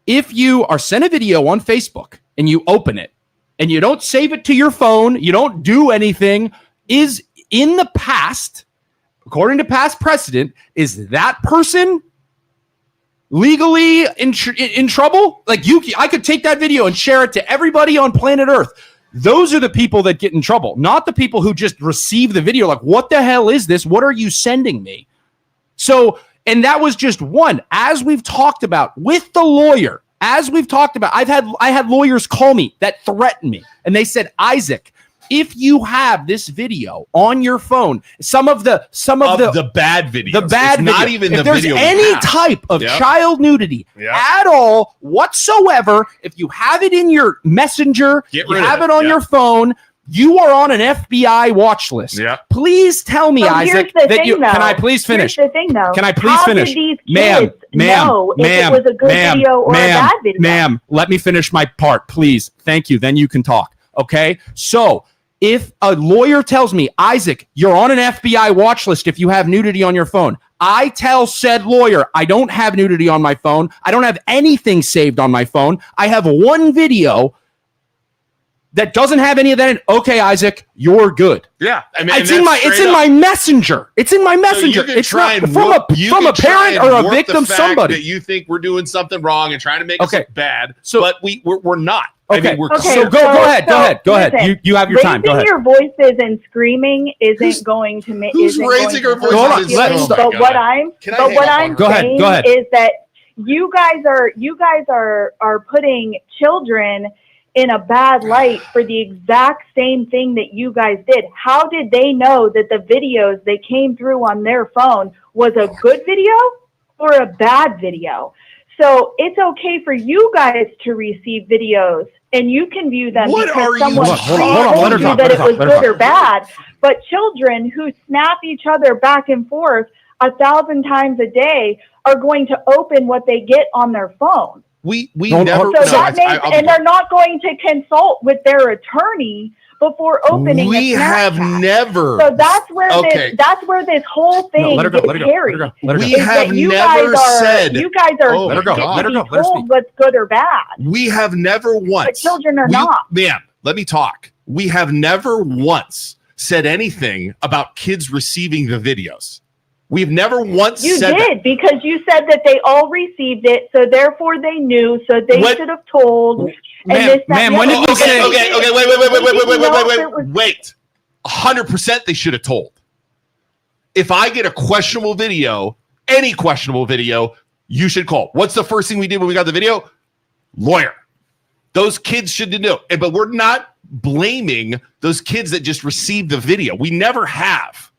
if you are sent a video on Facebook and you open it and you don't save it to your phone, you don't do anything, is in the past, according to past precedent, is that person legally in trouble? Like I could take that video and share it to everybody on planet Earth. Those are the people that get in trouble, not the people who just receive the video. Like, what the hell is this? What are you sending me? So, and that was just one. As we've talked about with the lawyer, I had lawyers call me that threatened me, and they said, Isaac, if you have this video on your phone, some of the bad videos, if there's any type of child nudity at all whatsoever, if you have it in your messenger, you have it on your phone, you are on an FBI watch list. Please tell me, Isaac, that you can I please finish? Here's the thing, though. Can I please finish? Ma'am, if it was a good video or a bad video. Ma'am, let me finish my part, please. Thank you. Then you can talk. Okay. So If a lawyer tells me, Isaac, you're on an FBI watch list if you have nudity on your phone, I tell said lawyer, I don't have nudity on my phone. I don't have anything saved on my phone. I have one video that doesn't have any of that in. Okay, Isaac, you're good. Yeah, I mean, It's in my messenger. It's in my messenger. So It's not from a parent or a victim, somebody. That you think we're doing something wrong and trying to make us look bad, but we're not. Okay, I mean, so go ahead. Listen, You have your time. Go ahead. Raising your voices and screaming isn't going to make. Who's raising our voices? Hold on, let's But what I'm saying is that you guys are putting children in a bad light for the exact same thing that you guys did. How did they know that the videos that came through on their phone was a good video or a bad video? So it's okay for you guys to receive videos and you can view them because someone told you that it was good or bad. But children who snap each other back and forth 1,000 times a day are going to open what they get on their phone. We never. So that means, and they're not going to consult with their attorney before opening. We have never. So that's where this whole thing gets carried. We have never said. You guys are told what's good or bad. We have never once. But children are not. Ma'am, let me talk. We have never once said anything about kids receiving the videos. We've never once said that. Because you said that they all received it, so therefore they knew, so they should have told. Ma'am, when did you say? Okay, wait. 100% they should have told. If I get a questionable video, any questionable video, you should call. What's the first thing we did when we got the video? Lawyer. Those kids should know. But we're not blaming those kids that just received the video. We never have.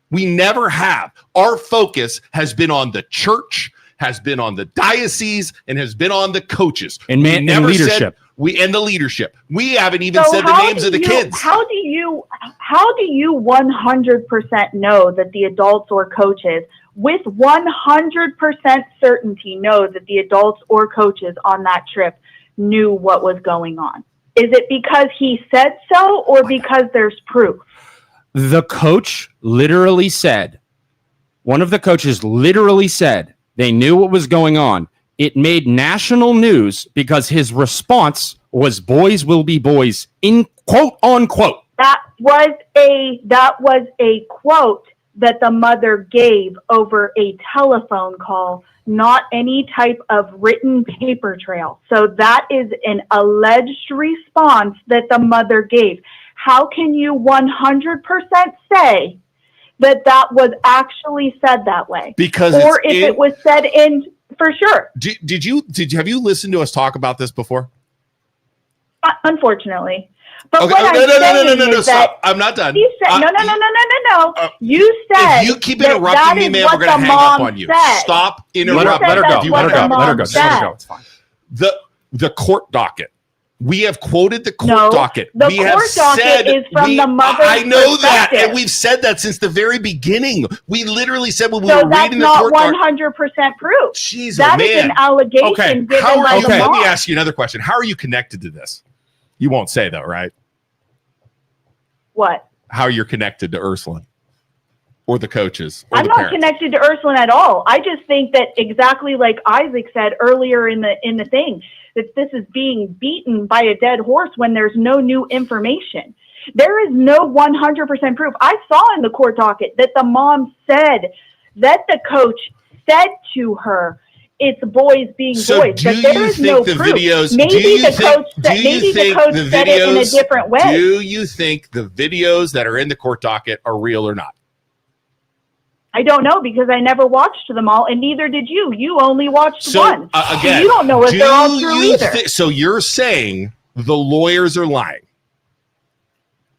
We never have. Our focus has been on the church, has been on the diocese, and has been on the coaches. And leadership. And the leadership. We haven't even said the names of the kids. How do you 100% know that the adults or coaches, with 100% certainty, know that the adults or coaches on that trip knew what was going on? Is it because he said so or because there's proof? The coach literally said, one of the coaches literally said they knew what was going on. It made national news because his response was boys will be boys, in quote unquote. That was a quote that the mother gave over a telephone call, not any type of written paper trail. So that is an alleged response that the mother gave. How can you 100% say that was actually said that way? Because or if it was said in, for sure. Have you listened to us talk about this before? Unfortunately. But okay, what I'm saying no, is stop. I'm not done. You said, no. You said if you keep interrupting me, man, we're going to hang up on you. Stop interrupting. Let her go. Just let her go. It's fine. The court docket. We have quoted the court docket. The court docket is from the mother's I know that, perspective. and we've said that since the very beginning. We literally said when we were reading the court docket. So that's not 100% proof. Jeez, that is an allegation given by the mom. Let me ask you another question. How are you connected to this? You won't say though, right? What? How you're connected to Ursuline or the coaches? Or I'm not connected to Ursuline at all. I just think that exactly like Isaac said earlier in the thing, that this is being beaten by a dead horse when there's no new information. There is no 100% proof. I saw in the court docket that the mom said that the coach said to her, it's boys being boys. But there is no proof. Maybe the coach said it in a different way. Do you think the videos that are in the court docket are real or not? I don't know because I never watched them all, and neither did you. You only watched one. Again, so you don't know if they're all true either. So you're saying the lawyers are lying?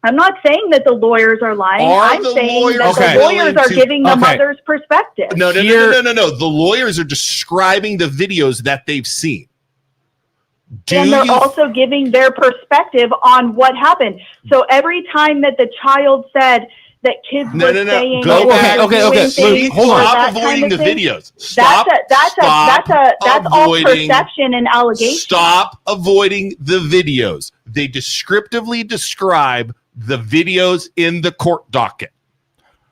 I'm not saying that the lawyers are lying. I'm saying that the lawyers are giving the mother's perspective. No. The lawyers are describing the videos that they've seen. And they're also giving their perspective on what happened. So every time that the child said that kids were saying, go back. Okay. Hold on. Stop avoiding the videos. That's all perception and allegation. Stop avoiding the videos. They descriptively describe the videos in the court docket.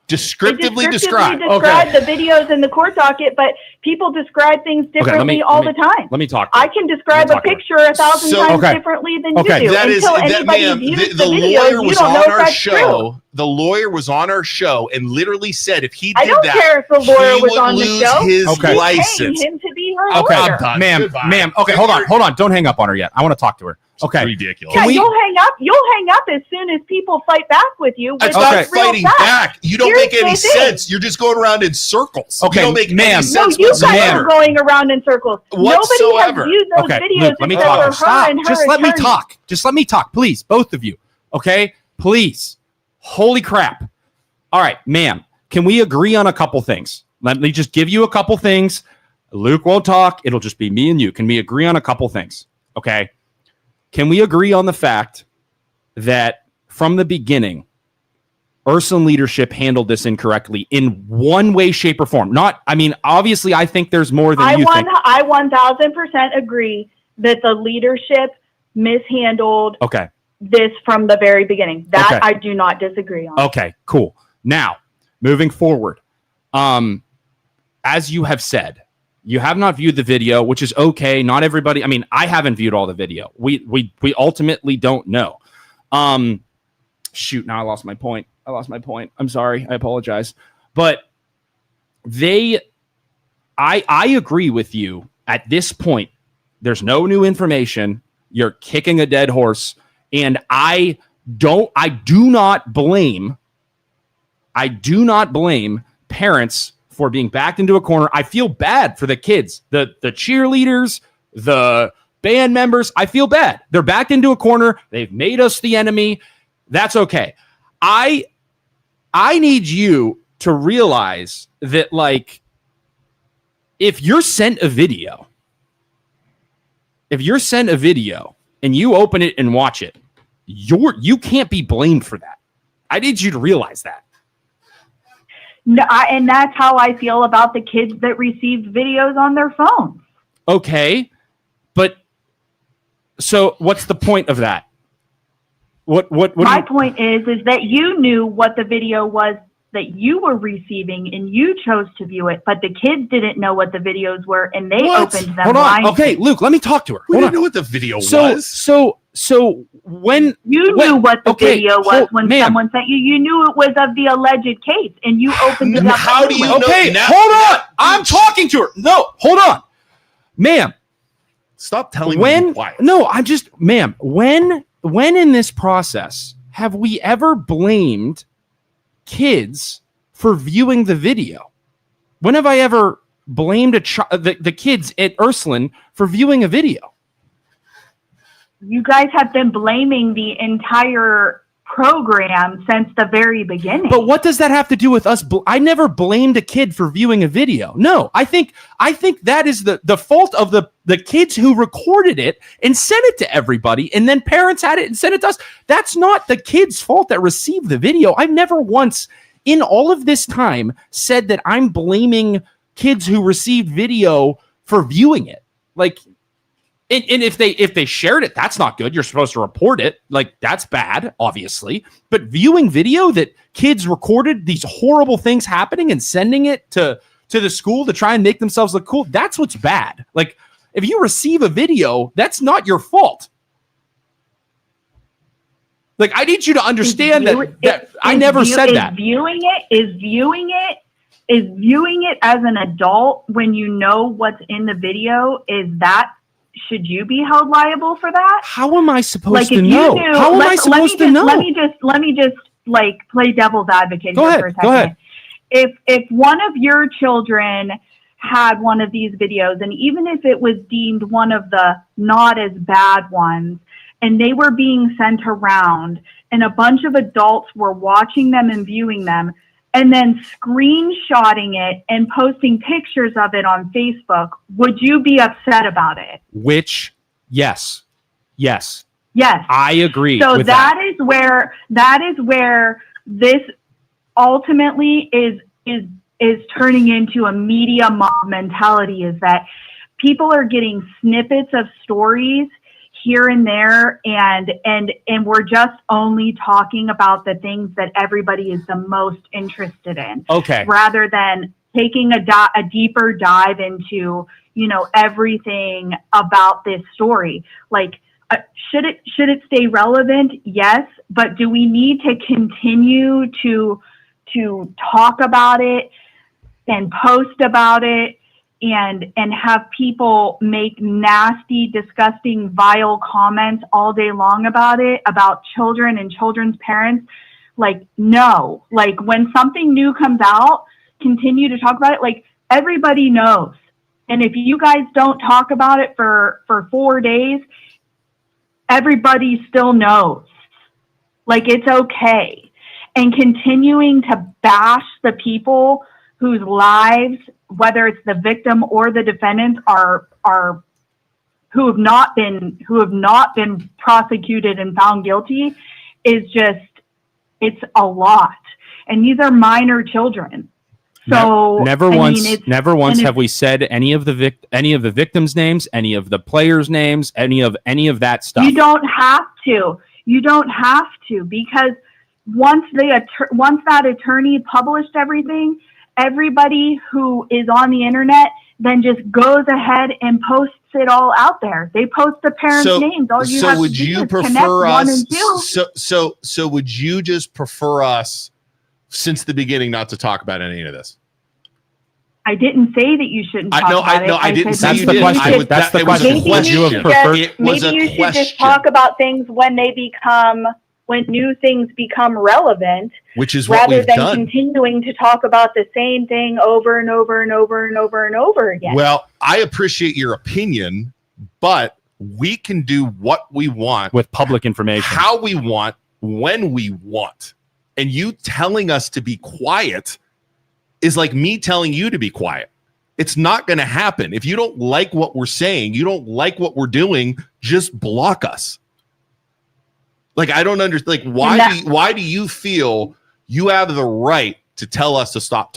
Descriptively describe the videos in the court docket, but people describe things differently all the time. Let me talk. I can describe a picture 1,000 times differently than you do. That is, Until anybody views the videos, lawyer was you don't on know if our that's show. true. The lawyer was on our show and literally said if he did I don't care if the lawyer was on the show. His He's paying license. him to be her Okay, lawyer. ma'am. Okay, hold on. Don't hang up on her yet. I want to talk to her. Okay, ridiculous. Yeah, you'll hang up. You'll hang up as soon as people fight back with you. It's not fighting back. You don't make any sense. You're just going around in circles. Okay, you don't make any No, sense you guys whatsoever. are going around in circles. Whatsoever. Nobody has viewed those videos Luke, let me except talk. for her Stop. and her Just let me attorney. talk. Just let me talk, please, both of you. Okay, please. Holy crap! All right, ma'am. Can we agree on a couple things? Let me just give you a couple things. Luke won't talk. It'll just be me and you. Can we agree on a couple things? Okay. Can we agree on the fact that from the beginning, Ursuline leadership handled this incorrectly in one way, shape, or form? Obviously, I think there's more than you think. I 1,000% agree that the leadership mishandled this from the very beginning. That I do not disagree on. Okay, cool. Now, moving forward, as you have said, you have not viewed the video, which is okay. Not everybody. I haven't viewed all the video. We ultimately don't know. Shoot, now I lost my point. I'm sorry. I apologize. But I agree with you at this point. There's no new information. You're kicking a dead horse. And I do not blame parents for being backed into a corner. I feel bad for the kids, the cheerleaders, the band members. I feel bad. They're backed into a corner. They've made us the enemy. That's okay. I need you to realize that, like, if you're sent a video and you open it and watch it, you can't be blamed for that. I need you to realize that. No, and that's how I feel about the kids that received videos on their phones. Okay, but so what's the point of that? What My point is that you knew what the video was that you were receiving and you chose to view it, but the kids didn't know what the videos were and they opened them. Hold on. Okay, Luke, let me talk to her. We didn't know what the video was. So when you knew what the video was when someone sent you knew it was of the alleged case and you opened it up. How do you know? Okay, hold on. I'm talking to her. No, hold on. Ma'am. Stop telling me to be quiet. No, I'm just, ma'am, when in this process have we ever blamed kids for viewing the video? When have I ever blamed the kids at Ursuline for viewing a video? You guys have been blaming the entire program since the very beginning. But what does that have to do with us? I never blamed a kid for viewing a video. No, I think that is the fault of the kids who recorded it and sent it to everybody, and then parents had it and sent it to us. That's not the kid's fault that received the video. I've never once in all of this time said that I'm blaming kids who received video for viewing it. Like, and if they shared it, that's not good. You're supposed to report it. Like, that's bad, obviously. But viewing video that kids recorded these horrible things happening and sending it to the school to try and make themselves look cool, that's what's bad. Like, if you receive a video, that's not your fault. Like, I need you to understand that I never said that. Viewing it as an adult when you know what's in the video, should you be held liable for that? How am I supposed to know? How am I supposed to know? Let me just like play devil's advocate here for a second. Go ahead. If one of your children had one of these videos, and even if it was deemed one of the not as bad ones, and they were being sent around, and a bunch of adults were watching them and viewing them, and then screenshotting it and posting pictures of it on Facebook, would you be upset about it? Yes. I agree. So with that is where this ultimately is turning into a media mob mentality, is that people are getting snippets of stories here and there, and we're just only talking about the things that everybody is the most interested in. Okay. Rather than taking a deeper dive into, you know, everything about this story. Like, should it stay relevant? Yes, but do we need to continue to talk about it and post about it and have people make nasty, disgusting, vile comments all day long about it, about children and children's parents? Like, no. Like, when something new comes out, continue to talk about it. Like, everybody knows. And if you guys don't talk about it for 4 days, everybody still knows. Like, it's okay. And continuing to bash the people whose lives, whether it's the victim or the defendants, are who have not been prosecuted and found guilty, is just, it's a lot. And these are minor children. So never once have we said any of the victims' names, any of the players' names, any of that stuff. You don't have to. Because once that attorney published everything, everybody who is on the internet then just goes ahead and posts it all out there. They post the parents' names. All you have to do is connect one and two. So would you just prefer us, since the beginning, not to talk about any of this? I didn't say that you shouldn't talk about it. I didn't say that's you the did. question. That's the question. Maybe Would you have preferred? you should just talk about things when new things become relevant, which is what rather we've than done. continuing to talk about the same thing over and over and over and over and over again. Well, I appreciate your opinion, but we can do what we want With public information. how we want, when we want. And you telling us to be quiet is like me telling you to be quiet. It's not going to happen. If you don't like what we're saying, you don't like what we're doing, just block us. Like, I don't understand. Like, why do you feel you have the right to tell us to stop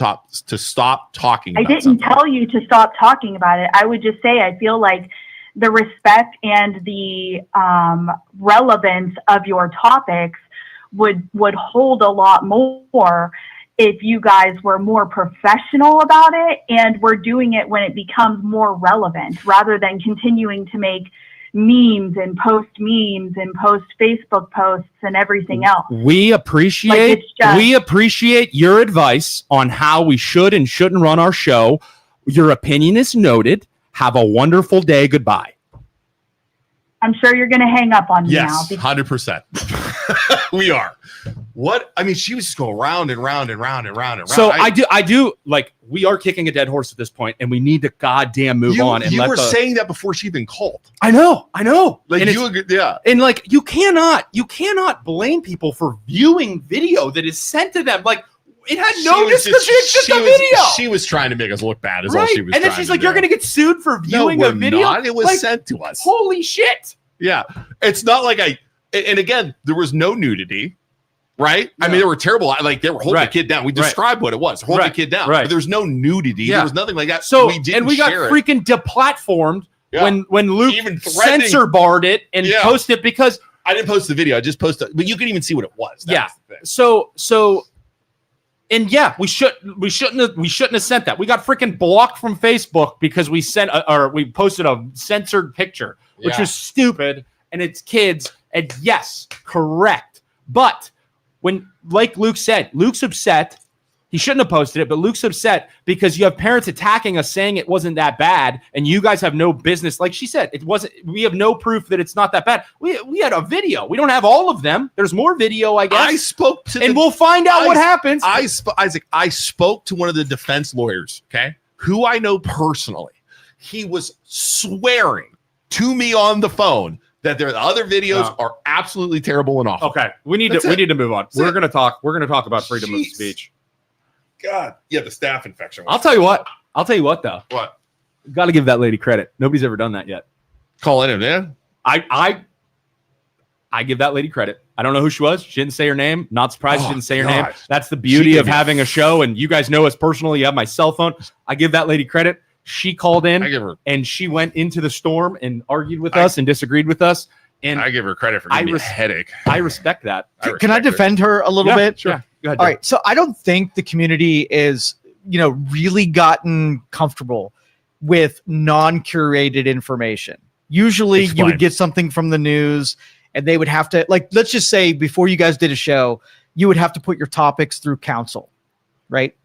talking about I didn't something? tell you to stop talking about it. I would just say I feel like the respect and the relevance of your topics would hold a lot more if you guys were more professional about it and were doing it when it becomes more relevant, rather than continuing to make memes and post Facebook posts and everything else. We appreciate your advice on how we should and shouldn't run our show. Your opinion is noted. Have a wonderful day. Goodbye. I'm sure you're going to hang up on me now. Yes, 100%. We are. What? I mean, she was just going round and round and round and round and round. So I do like, we are kicking a dead horse at this point, and we need to goddamn move on. And you were saying that before she even called. I know. Like, and you agree, yeah. And like, you cannot blame people for viewing video that is sent to them. Like, it had no description. It's just a video. She was trying to make us look bad. Is right. all she was. And then she's like, "You're going to get sued for viewing a video." Not. It was like, sent to us. Holy shit! Yeah, it's not like And again, there was no nudity, right? No. I mean, they were terrible. Like, they were holding the kid down. We described what it was. Holding the kid down. Right. But there was no nudity. Yeah. There was nothing like that. So we didn't and we got freaking deplatformed when Luke censor barred it and posted it, because I didn't post the video. I just posted, but you can even see what it was. That was so. And yeah, we shouldn't have sent that. We got freaking blocked from Facebook because we posted a censored picture, which was stupid, and it's kids. And yes, correct. But when, like Luke said, Luke's upset. He shouldn't have posted it, but Luke's upset because you have parents attacking us saying it wasn't that bad, and you guys have no business. Like she said, it wasn't. We have no proof that it's not that bad. We had a video. We don't have all of them. There's more video, I guess. I spoke to, and we'll find out what happens. Isaac, I spoke to one of the defense lawyers, okay, who I know personally. He was swearing to me on the phone that the other videos are absolutely terrible and awful. Okay, we need to move on. We're gonna talk about freedom of speech. God, yeah, the staph infection. I'll tell you what though. What? Got to give that lady credit. Nobody's ever done that yet. Call in, yeah. I give that lady credit. I don't know who she was. She didn't say her name. Not surprised she didn't say her name. That's the beauty of having a show, and you guys know us personally. You have my cell phone. I give that lady credit. she called in I give her and she went into the storm and argued with us and disagreed with us. And I give her credit for giving me a headache. I respect that. Can I defend her a little bit? Sure. Yeah, go ahead. All right. So I don't think the community is, really gotten comfortable with non-curated information. Usually you would get something from the news and they would have to, like, let's just say before you guys did a show, you would have to put your topics through council, right?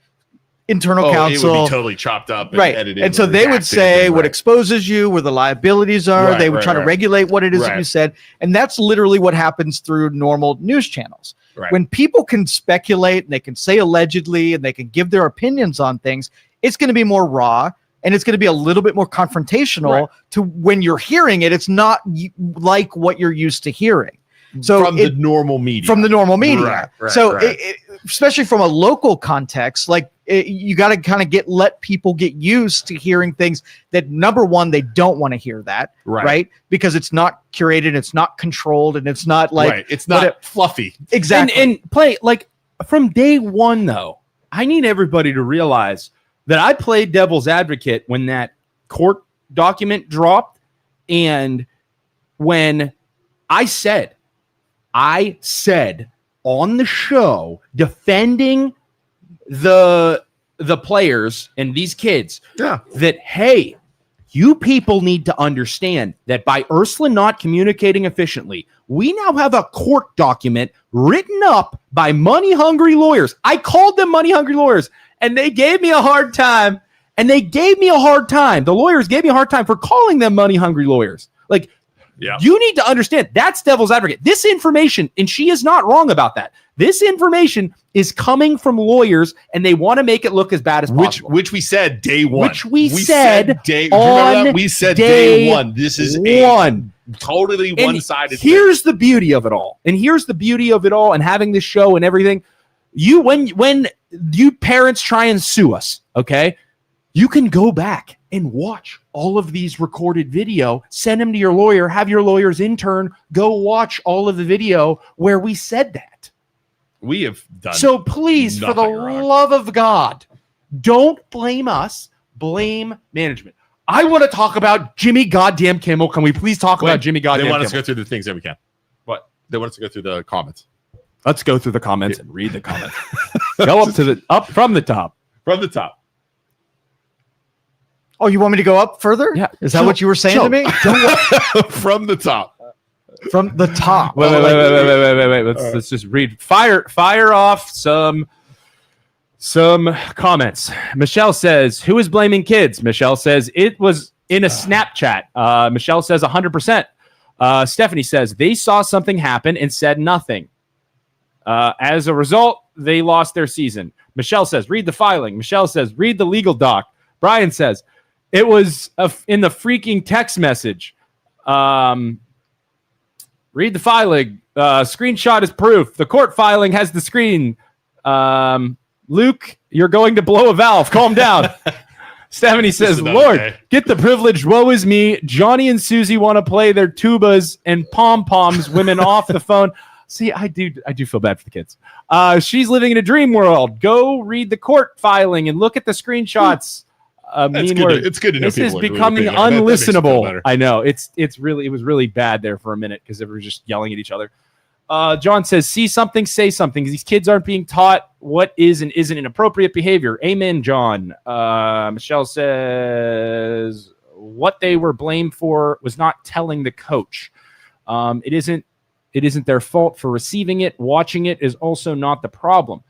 Internal council. It would be totally chopped up and right. edited. And so they would say what exposes you, where the liabilities are. They would try to regulate what it is that you said. And that's literally what happens through normal news channels. Right. When people can speculate and they can say allegedly and they can give their opinions on things, it's going to be more raw and it's going to be a little bit more confrontational to when you're hearing it. It's not like what you're used to hearing. So from the normal media. From the normal media. So especially from a local context, like you got to kind of let people get used to hearing things that, number one, they don't want to hear that, right? Because it's not curated, it's not controlled, and it's not like it's not fluffy. Exactly. And play like from day one, though, I need everybody to realize that I played devil's advocate when that court document dropped, and when I said on the show defending the players and these kids that, hey, you people need to understand that by Ursuline not communicating efficiently, we now have a court document written up by money-hungry lawyers. I called them money-hungry lawyers, and they gave me a hard time. The lawyers gave me a hard time for calling them money-hungry lawyers. Like, you need to understand that's devil's advocate. This information, and she is not wrong about that. This information is coming from lawyers, and they want to make it look as bad as possible. Which we said day one. We said day on We said day day one. This is totally one-sided. Here's the beauty of it all. And having this show and everything. When you parents try and sue us, okay, you can go back and watch all of these recorded video, send them to your lawyer, have your lawyer's intern go watch all of the video where we said that. We have done. So please, for the love of God, don't blame us, blame management. I want to talk about Jimmy goddamn Kimmel. Can we please talk about Jimmy goddamn Kimmel? They want us to go through the things that we can. What? They want us to go through the comments. Let's go through the comments and read the comments. Go up from the top. From the top. Oh, you want me to go up further? Yeah. Is that what you were saying to me? From the top. From the top. Wait. Let's just read. Fire off some comments. Michelle says, "Who is blaming kids?" Michelle says, "It was in a Snapchat." Michelle says, 100%. Stephanie says, "They saw something happen and said nothing. As a result, they lost their season." Michelle says, "Read the filing." Michelle says, "Read the legal doc." Brian says, "It was in the freaking text message." Read the filing. Screenshot is proof. The court filing has the screen. Luke, you're going to blow a valve. Calm down. Stephanie says, "Lord, get the privilege. Woe is me. Johnny and Susie want to play their tubas and pom-poms women off the phone." See, I do feel bad for the kids. She's living in a dream world. Go read the court filing and look at the screenshots. It's good to know this is becoming unlistenable. I know it was really bad there for a minute because they were just yelling at each other. John says, "See something, say something. These kids aren't being taught what is and isn't inappropriate behavior." Amen, John. Michelle says, "What they were blamed for was not telling the coach. It isn't their fault for receiving it. Watching it is also not the problem.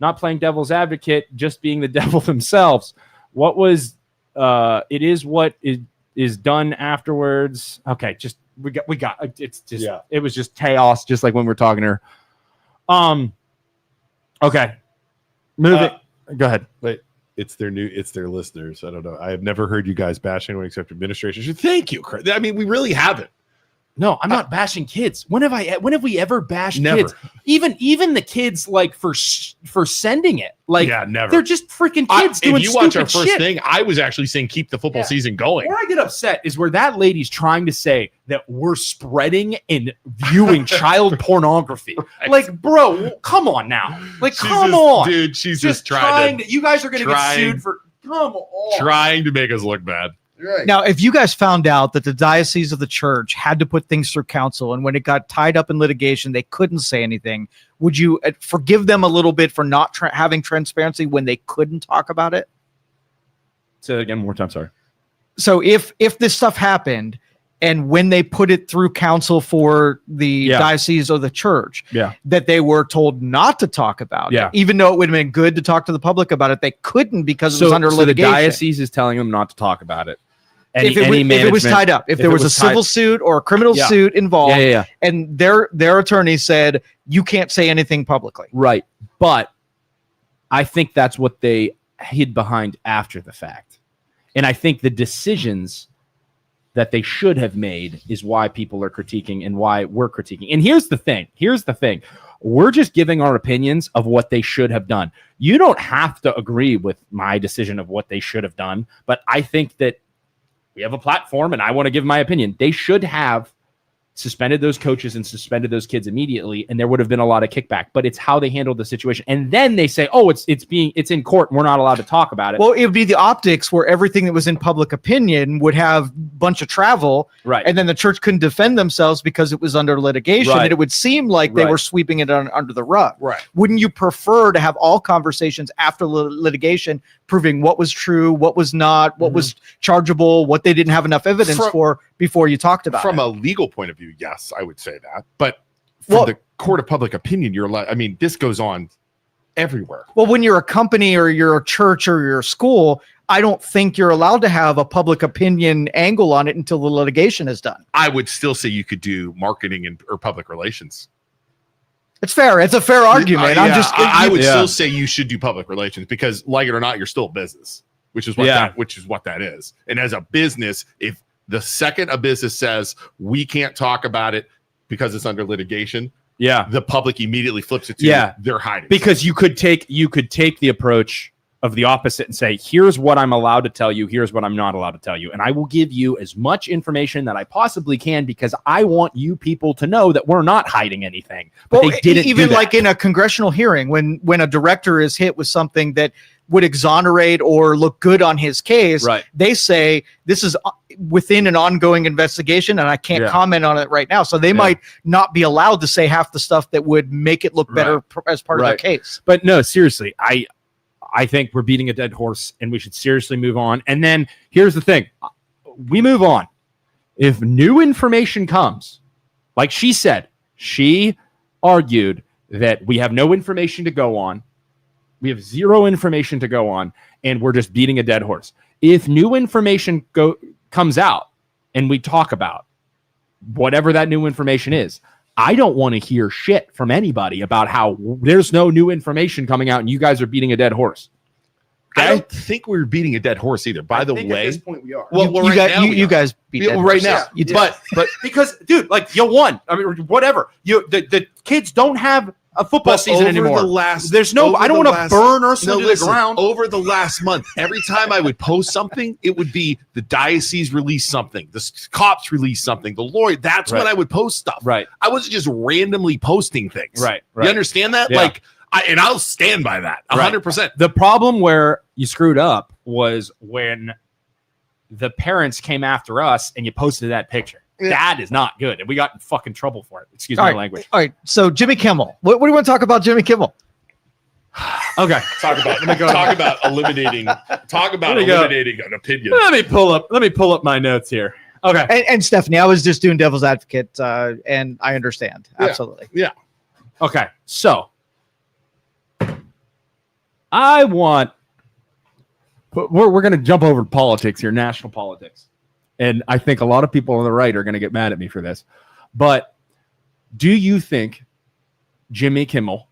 Not playing devil's advocate, just being the devil themselves. What was it is what is done afterwards." Okay, just we got it's just it was just chaos, just like when we were talking to her. Okay. Move it. Go ahead. Wait, it's their listeners. I don't know. I have never heard you guys bash anyone except administration. Thank you, Chris. I mean, we really haven't. No, I'm not bashing kids. When have we ever bashed never. Kids? Even the kids, like, for sending it. Like, never. They're just freaking kids doing stupid shit. If you watch our first thing, I was actually saying keep the football season going. Where I get upset is where that lady's trying to say that we're spreading and viewing child pornography. Right. Like, bro, come on now. Like, come on. Dude, she's just trying to. You guys are going to get sued Come on. Trying to make us look bad. Right. Now, if you guys found out that the diocese of the church had to put things through council, and when it got tied up in litigation, they couldn't say anything, would you forgive them a little bit for not having transparency when they couldn't talk about it? Say that again one more time. Sorry. So if this stuff happened, and when they put it through council for the diocese or the church, that they were told not to talk about it, even though it would have been good to talk to the public about it, they couldn't because it was under litigation. The diocese is telling them not to talk about it. If it was tied up, if there was a civil suit or a criminal suit involved, and their attorney said you can't say anything publicly, right? But I think that's what they hid behind after the fact, and I think the decisions that they should have made is why people are critiquing and why we're critiquing. And here's the thing. We're just giving our opinions of what they should have done. You don't have to agree with my decision of what they should have done, but I think that we have a platform and I want to give my opinion. They should have suspended those coaches and suspended those kids immediately, and there would have been a lot of kickback. But it's how they handled the situation. And then they say, oh, it's in court and we're not allowed to talk about it. Well, it would be the optics where everything that was in public opinion would have a bunch of travel, right? And then the church couldn't defend themselves because it was under litigation, and it would seem like they were sweeping it under the rug. Right. Wouldn't you prefer to have all conversations after litigation proving what was true, what was not, what was chargeable, what they didn't have enough evidence for before you talked about it? From a legal point of view, yes, I would say that. But from the court of public opinion, this goes on everywhere. Well, when you're a company or you're a church or you're a school, I don't think you're allowed to have a public opinion angle on it until the litigation is done. I would still say you could do marketing or public relations. It's fair. It's a fair argument. I would still say you should do public relations because, like it or not, you're still a business, which is what that is. And as a business, if the second a business says we can't talk about it because it's under litigation, the public immediately flips it to they're hiding. Because you could take the approach of the opposite and say, here's what I'm allowed to tell you, here's what I'm not allowed to tell you. And I will give you as much information that I possibly can because I want you people to know that we're not hiding anything. But they didn't even do that. Like in a congressional hearing, when a director is hit with something that would exonerate or look good on his case, they say this is within an ongoing investigation and I can't comment on it right now. So they might not be allowed to say half the stuff that would make it look better as part of their case. But no, seriously, I think we're beating a dead horse and we should seriously move on. And then here's the thing. We move on. If new information comes, like she said, she argued that we have no information to go on. We have zero information to go on, and we're just beating a dead horse. If new information comes out and we talk about whatever that new information is, I don't want to hear shit from anybody about how there's no new information coming out and you guys are beating a dead horse. Okay? I don't think we're beating a dead horse either. By the way, at this point we are. Well, you guys beat dead right horse. now. You did. But because, dude, like you won. I mean, whatever. The kids don't have a football season anymore. There's no. I don't want to burn Ursuline to the ground. Over the last month, every time I would post something, it would be the diocese released something, the cops released something, the lawyer. That's when I would post stuff. Right. I wasn't just randomly posting things. Right. You understand that? Yeah. And I'll stand by that 100%. The problem where you screwed up was when the parents came after us and you posted that picture. Yeah. That is not good. And we got in fucking trouble for it. Excuse my language. All right. So Jimmy Kimmel. What do you want to talk about Jimmy Kimmel? Okay. Talk about eliminating an opinion. Let me pull up my notes here. Okay. And Stephanie, I was just doing devil's advocate, and I understand. Absolutely. Yeah. Okay. So we're going to jump over to politics here, national politics. And I think a lot of people on the right are going to get mad at me for this. But do you think Jimmy Kimmel,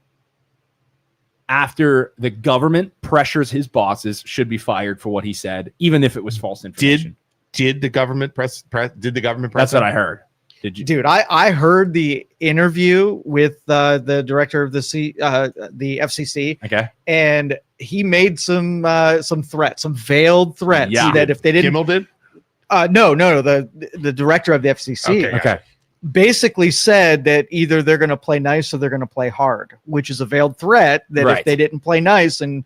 after the government pressures his bosses, should be fired for what he said, even if it was false information? Did the government press? Did the government press? That's what I heard. Did you, dude? I heard the interview with the director of the FCC. Okay, and he made some threats, some veiled threats that if they didn't, Kimmel did. No, the director of the FCC. Okay. basically said that either they're going to play nice or they're going to play hard, which is a veiled threat that if they didn't play nice, and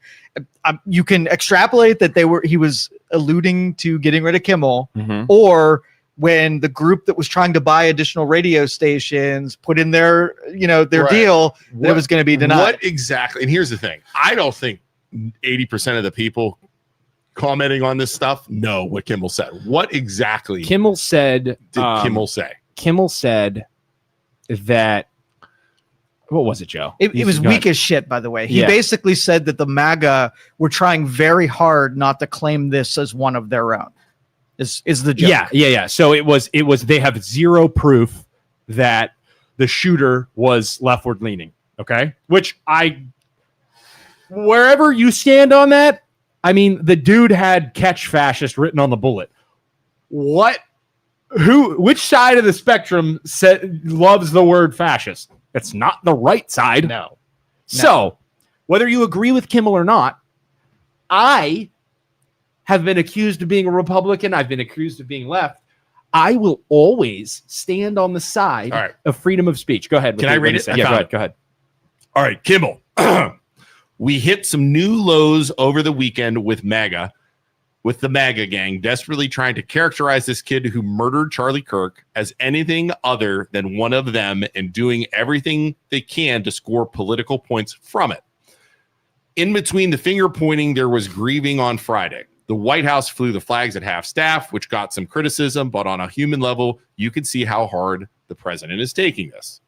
you can extrapolate that he was alluding to getting rid of Kimmel, or when the group that was trying to buy additional radio stations put in their deal, that it was going to be denied. What exactly? And here's the thing. I don't think 80% of the people commenting on this stuff know what Kimmel said. What exactly did Kimmel say? Kimmel said that, what was it, Joe? It was weak as shit, by the way. He basically said that the MAGA were trying very hard not to claim this as one of their own. Is the joke. Yeah. So it was they have zero proof that the shooter was leftward leaning. Okay. Which wherever you stand on that, I mean, the dude had "catch fascist" written on the bullet. Which side of the spectrum loves the word fascist? It's not the right side. No. So whether you agree with Kimmel or not, I have been accused of being a Republican. I've been accused of being left. I will always stand on the side of freedom of speech. Go ahead. Can I read it? Yeah, go ahead. All right, Kimmel. We hit some new lows over the weekend with the MAGA gang, desperately trying to characterize this kid who murdered Charlie Kirk as anything other than one of them and doing everything they can to score political points from it. In between the finger pointing, there was grieving on Friday. The White House flew the flags at half-staff, which got some criticism, but on a human level, you can see how hard the president is taking this.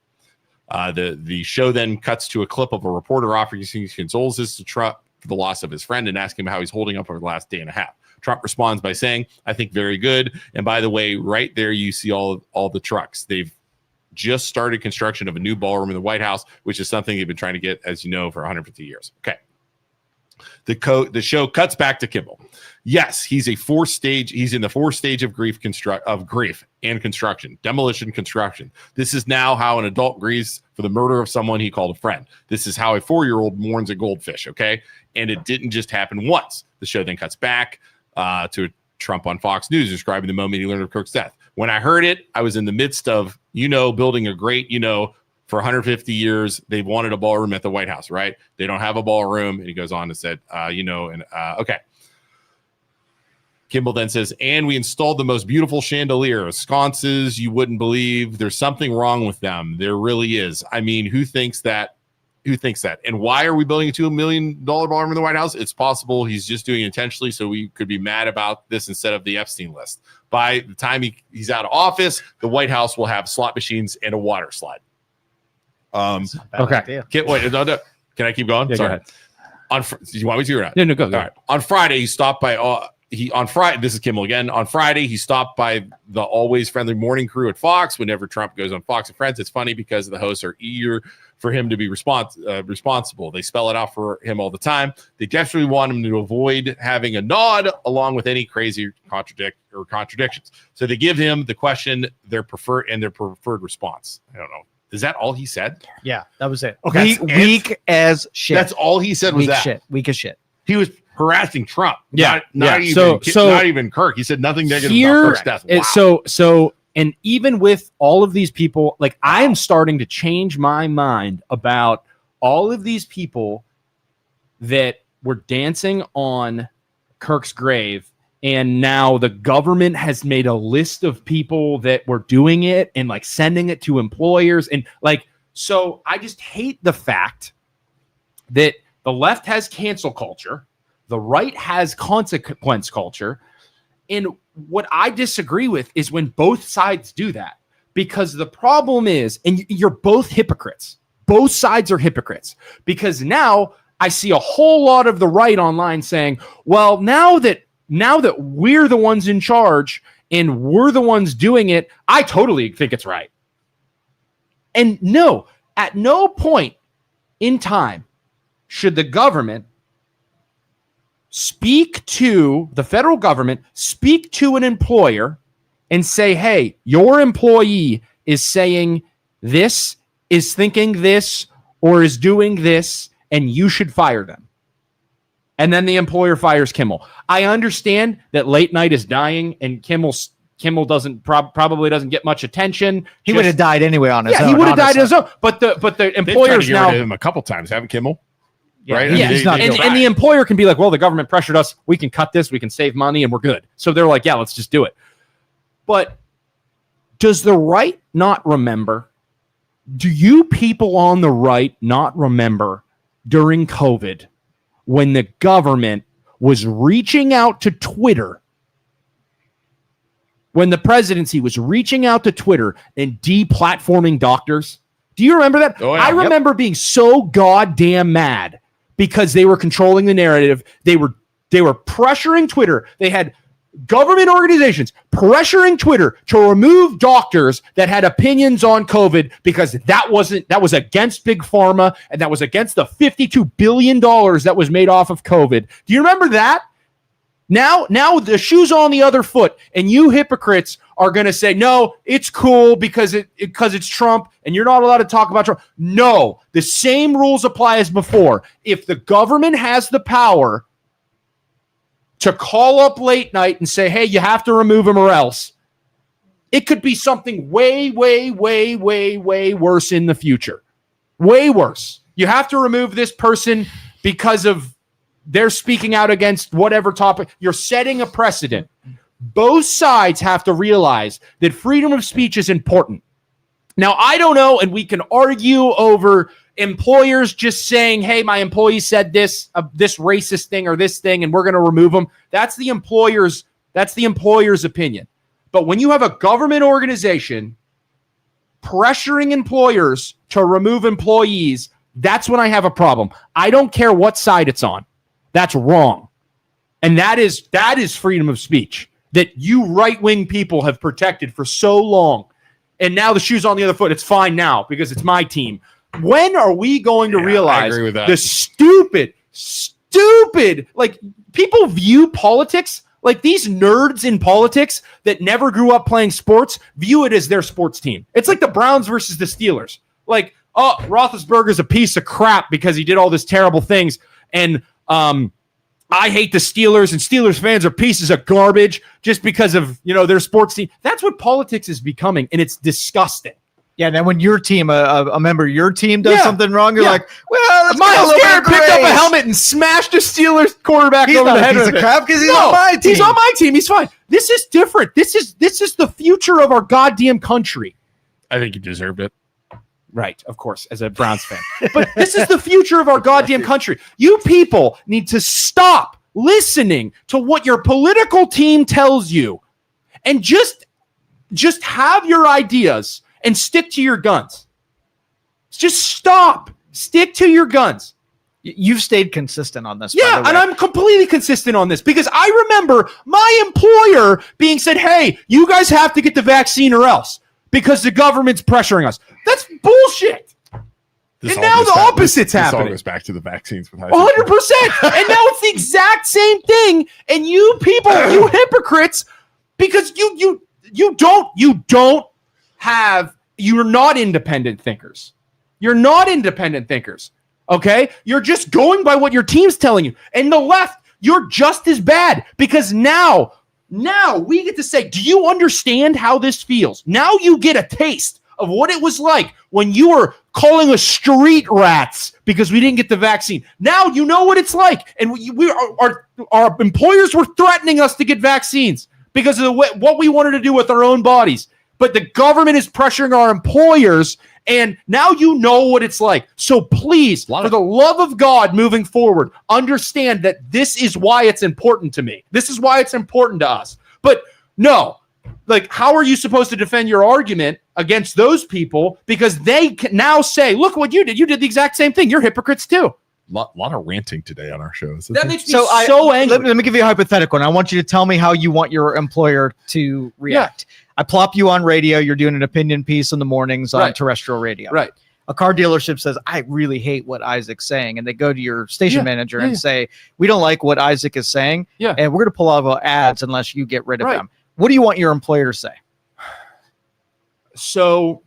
The show then cuts to a clip of a reporter offering his condolences to Trump for the loss of his friend and asking him how he's holding up over the last day and a half. Trump responds by saying, "I think very good." And by the way, right there, you see all the trucks. They've just started construction of a new ballroom in the White House, which is something they've been trying to get, as you know, for 150 years. Okay. The show cuts back to Kimmel. Yes, he's in the fourth stage of grief and construction, demolition, construction. This is now how an adult grieves for the murder of someone he called a friend. This is how a 4-year-old mourns a goldfish. Okay, and it didn't just happen once. The show then cuts back to Trump on Fox News describing the moment he learned of Kirk's death. When I heard it, I was in the midst of building a great for 150 years, they've wanted a ballroom at the White House, right? They don't have a ballroom. And he goes on and said, okay. Kimmel then says, and we installed the most beautiful chandelier, sconces you wouldn't believe. There's something wrong with them. There really is. I mean, who thinks that? And why are we building a $2 million ballroom in the White House? It's possible he's just doing it intentionally so we could be mad about this instead of the Epstein list. By the time he's out of office, the White House will have slot machines and a water slide. Okay. Wait, no. Can I keep going? Yeah, sorry. Go ahead. Do you want me to or not? No, go. All right. On Friday, he stopped by. On Friday, this is Kimmel again. On Friday, he stopped by the always friendly morning crew at Fox. Whenever Trump goes on Fox and Friends, it's funny because the hosts are eager for him to be responsible. They spell it out for him all the time. They desperately want him to avoid having a nod along with any crazy contradictions. So they give him the question, their preferred response. I don't know. Is that all he said? Yeah, that was it. Okay, weak as shit. That's all he said. Was weak that shit? Weak as shit. He was harassing Trump. Yeah, not even Kirk. He said nothing negative about Kirk's death. Wow. So, and even with all of these people, like I am starting to change my mind about all of these people that were dancing on Kirk's grave. And now the government has made a list of people that were doing it and like sending it to employers. And like, so I just hate the fact that the left has cancel culture. The right has consequence culture. And what I disagree with is when both sides do that, because the problem is, and you're both hypocrites. Both sides are hypocrites because now I see a whole lot of the right online saying, well, now that we're the ones in charge and we're the ones doing it, I totally think it's right. And no, at no point in time should the government the federal government speak to an employer and say, hey, your employee is saying this, is thinking this, or is doing this, and you should fire them. And then the employer fires Kimmel. I understand that late night is dying and Kimmel Kimmel probably doesn't get much attention. He would have died anyway on his own. Yeah, he would have died on his own. But the They've tried to employers get now rid of him a couple times, haven't Kimmel? Yeah, Right? he's not doing and the employer can be like, well, the government pressured us. We can cut this. We can save money, and we're good. So they're like, yeah, let's just do it. But does the right not remember? Do you people on the right not remember during COVID when the government was reaching out to Twitter, when the presidency was reaching out to Twitter and deplatforming doctors? Do you remember that? Oh, yeah. I remember being so goddamn mad because they were controlling the narrative. They were pressuring Twitter. They had government organizations pressuring Twitter to remove doctors that had opinions on COVID because that was against big pharma and that was against the $52 billion that was made off of COVID. Do you remember that? Now the shoe's on the other foot, and you hypocrites are going to say, no, it's cool because it's Trump and you're not allowed to talk about Trump. No, the same rules apply as before. If the government has the power to call up late night and say, hey, you have to remove him or else, it could be something way, way, way, way, way worse in the future. Way worse. You have to remove this person because of they're speaking out against whatever topic. You're setting a precedent. Both sides have to realize that freedom of speech is important. Now, I don't know, and we can argue over employers just saying, hey, my employee said this racist thing or this thing, and we're going to remove them. That's the employer's opinion. But when you have a government organization pressuring employers to remove employees, that's when I have a problem. I don't care what side it's on. That's wrong. And that is freedom of speech that you right-wing people have protected for so long. And now the shoe's on the other foot. It's fine now because it's my team. When are we going to realize the stupid, like, people view politics, like these nerds in politics that never grew up playing sports view it as their sports team. It's like the Browns versus the Steelers. Like, oh, Roethlisberger's a piece of crap because he did all these terrible things. And I hate the Steelers, and Steelers fans are pieces of garbage just because of, their sports team. That's what politics is becoming, and it's disgusting. Yeah, and then when your team, a member of your team does something wrong, you're like, well, let's Miles Garrett picked up a helmet and smashed a Steelers quarterback over the head. He's a crap because he's on my team. He's on my team. He's fine. This is different. This is the future of our goddamn country. I think you deserved it. Right, of course, as a Browns fan. But this is the future of our goddamn country. You people need to stop listening to what your political team tells you and just have your ideas and stick to your guns. Just stop. Stick to your guns. You've stayed consistent on this. Yeah, and I'm completely consistent on this because I remember my employer being said, hey, you guys have to get the vaccine or else because the government's pressuring us. That's bullshit. And now the opposite's happening. This all goes back to the vaccines with 100%. And now it's the exact same thing. And you people, you hypocrites, because you're not independent thinkers. You're not independent thinkers. Okay? You're just going by what your team's telling you. And the left, you're just as bad because now we get to say, do you understand how this feels? Now you get a taste of what it was like when you were calling us street rats because we didn't get the vaccine. Now you know what it's like. And our employers were threatening us to get vaccines because of what we wanted to do with our own bodies. But the government is pressuring our employers, and now you know what it's like. So please, for the love of God, moving forward, understand that this is why it's important to me. This is why it's important to us. But no, like, how are you supposed to defend your argument against those people? Because they can now say, look what you did. You did the exact same thing. You're hypocrites too. Lot of ranting today on our shows. That makes me so angry. Let me give you a hypothetical, and I want you to tell me how you want your employer to react. Yeah. I plop you on radio. You're doing an opinion piece in the mornings on terrestrial radio. Right. A car dealership says, I really hate what Isaac's saying. And they go to your station manager and say, we don't like what Isaac is saying. Yeah. And we're going to pull out of ads unless you get rid of them. What do you want your employer to say? So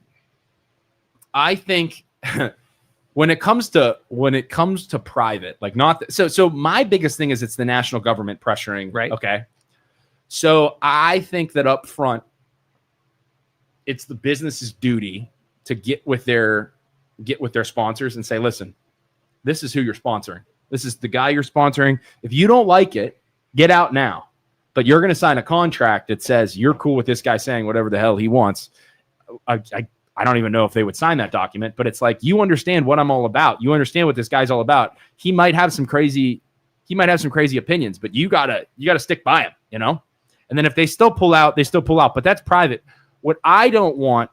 I think when it comes to private, like not so my biggest thing is it's the national government pressuring. Right. Okay. So I think that up front, it's the business's duty to get with their sponsors and say, listen, this is who you're sponsoring. This is the guy you're sponsoring. If you don't like it, get out now. But you're going to sign a contract that says you're cool with this guy saying whatever the hell he wants. I don't even know if they would sign that document, but it's like, you understand what I'm all about. You understand what this guy's all about. He might have some crazy opinions, but you gotta stick by him, you know? And then if they still pull out, they still pull out. But that's private. What I don't want.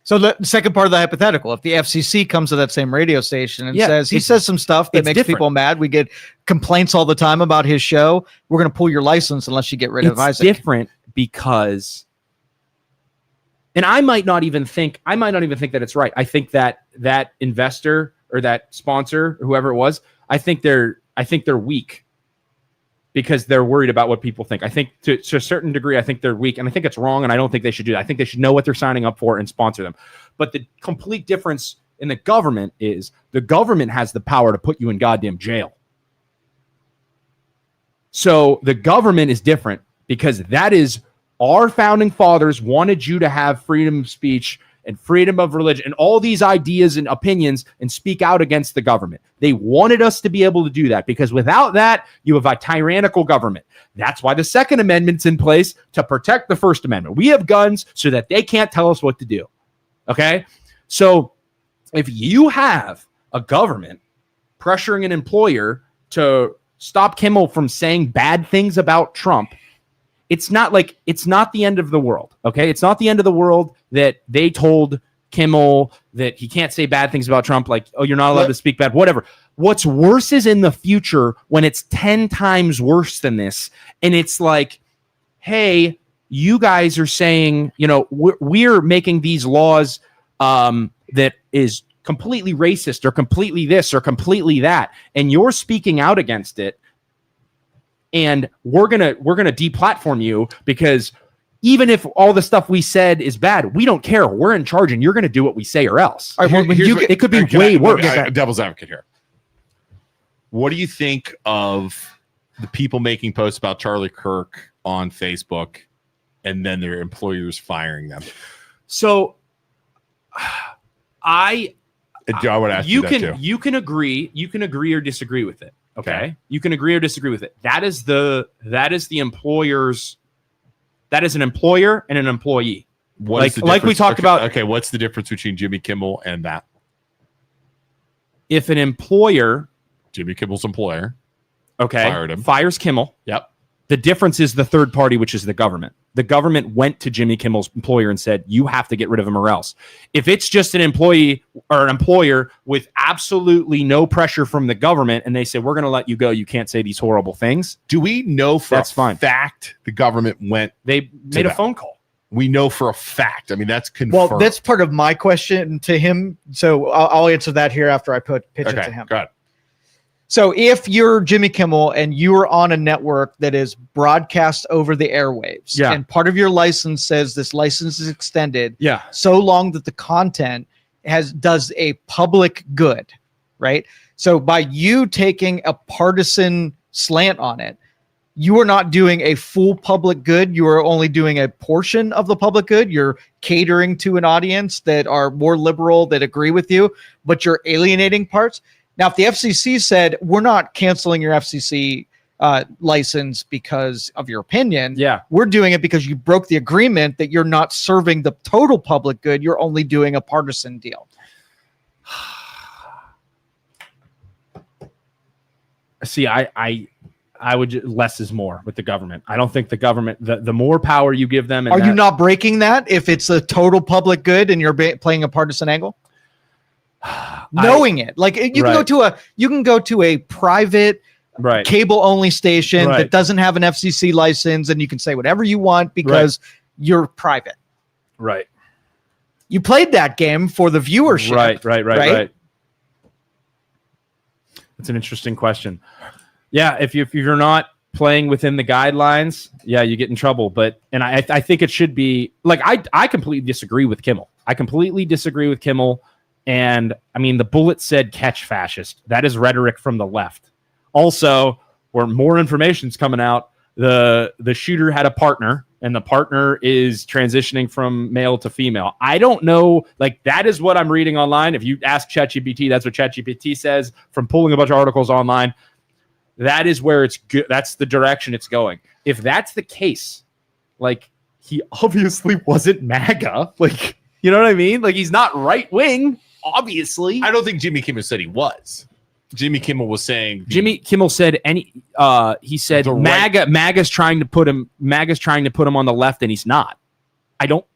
So the second part of the hypothetical, if the FCC comes to that same radio station and says some stuff that makes people mad, we get complaints all the time about his show, we're going to pull your license unless you get rid of Isaac. It's different because, and I might not even think that it's right. I think that investor or that sponsor or whoever it was, I think they're weak because they're worried about what people think. I think to a certain degree, I think they're weak, and I think it's wrong, and I don't think they should do that. I think they should know what they're signing up for and sponsor them. But the complete difference in the government is the government has the power to put you in goddamn jail. So the government is different because that is our founding fathers wanted you to have freedom of speech and freedom of religion and all these ideas and opinions and speak out against the government. They wanted us to be able to do that because without that, you have a tyrannical government. That's why the Second Amendment's in place to protect the First Amendment. We have guns so that they can't tell us what to do. Okay? So if you have a government pressuring an employer to stop Kimmel from saying bad things about Trump, it's not the end of the world. Okay? It's not the end of the world that they told Kimmel that he can't say bad things about Trump, like, oh, you're not allowed to speak bad, whatever. What's worse is in the future when it's 10 times worse than this. And it's like, hey, you guys are saying, you know, we're making these laws that is completely racist or completely this or completely that. And you're speaking out against it. And we're gonna deplatform you because even if all the stuff we said is bad, we don't care. We're in charge, and you're going to do what we say, or else. All right, it could be way worse. Devil's advocate here. What do you think of the people making posts about Charlie Kirk on Facebook, and then their employers firing them? So, I would ask you that too. You can agree or disagree with it. Okay, you can agree or disagree with it. That is the employer's. That is an employer and an employee. Like we talked about. Okay, what's the difference between Jimmy Kimmel and that? If an employer, Jimmy Kimmel's employer, fired him, fires Kimmel. Yep. The difference is the third party, which is the government. The government went to Jimmy Kimmel's employer and said, you have to get rid of him or else. If it's just an employee or an employer with absolutely no pressure from the government and they say, we're going to let you go, you can't say these horrible things. Do we know for a fact the government made a phone call? We know for a fact. I mean, that's confirmed. Well, that's part of my question to him. So I'll answer that here after I pitch it to him. Go ahead. So if you're Jimmy Kimmel and you're on a network that is broadcast over the airwaves, and part of your license says this license is extended so long that the content does a public good, right? So by you taking a partisan slant on it, you are not doing a full public good. You are only doing a portion of the public good. You're catering to an audience that are more liberal, that agree with you, but you're alienating parts. Now, if the FCC said, we're not canceling your FCC license because of your opinion, we're doing it because you broke the agreement that you're not serving the total public good, you're only doing a partisan deal. See, I would less is more with the government. I don't think the government, the more power you give them. Are you not breaking that if it's a total public good and you're playing a partisan angle? Knowing it, like you can go to a private cable only station that doesn't have an FCC license, and you can say whatever you want because you're private. Right. You played that game for the viewership. Right. That's an interesting question. Yeah, if you're not playing within the guidelines, you get in trouble. But I think it should be like I completely disagree with Kimmel. And I mean, the bullet said catch fascist. That is rhetoric from the left. Also, where more information is coming out, the shooter had a partner, and the partner is transitioning from male to female. I don't know. Like, that is what I'm reading online. If you ask ChatGPT, that's what ChatGPT says from pulling a bunch of articles online. That is where it's good. That's the direction it's going. If that's the case, like, he obviously wasn't MAGA. Like, you know what I mean? Like, he's not right wing, obviously. I don't think Jimmy Kimmel said he was. Jimmy Kimmel was saying Jimmy Kimmel said he said MAGA's trying to put him on the left, and he's not. I don't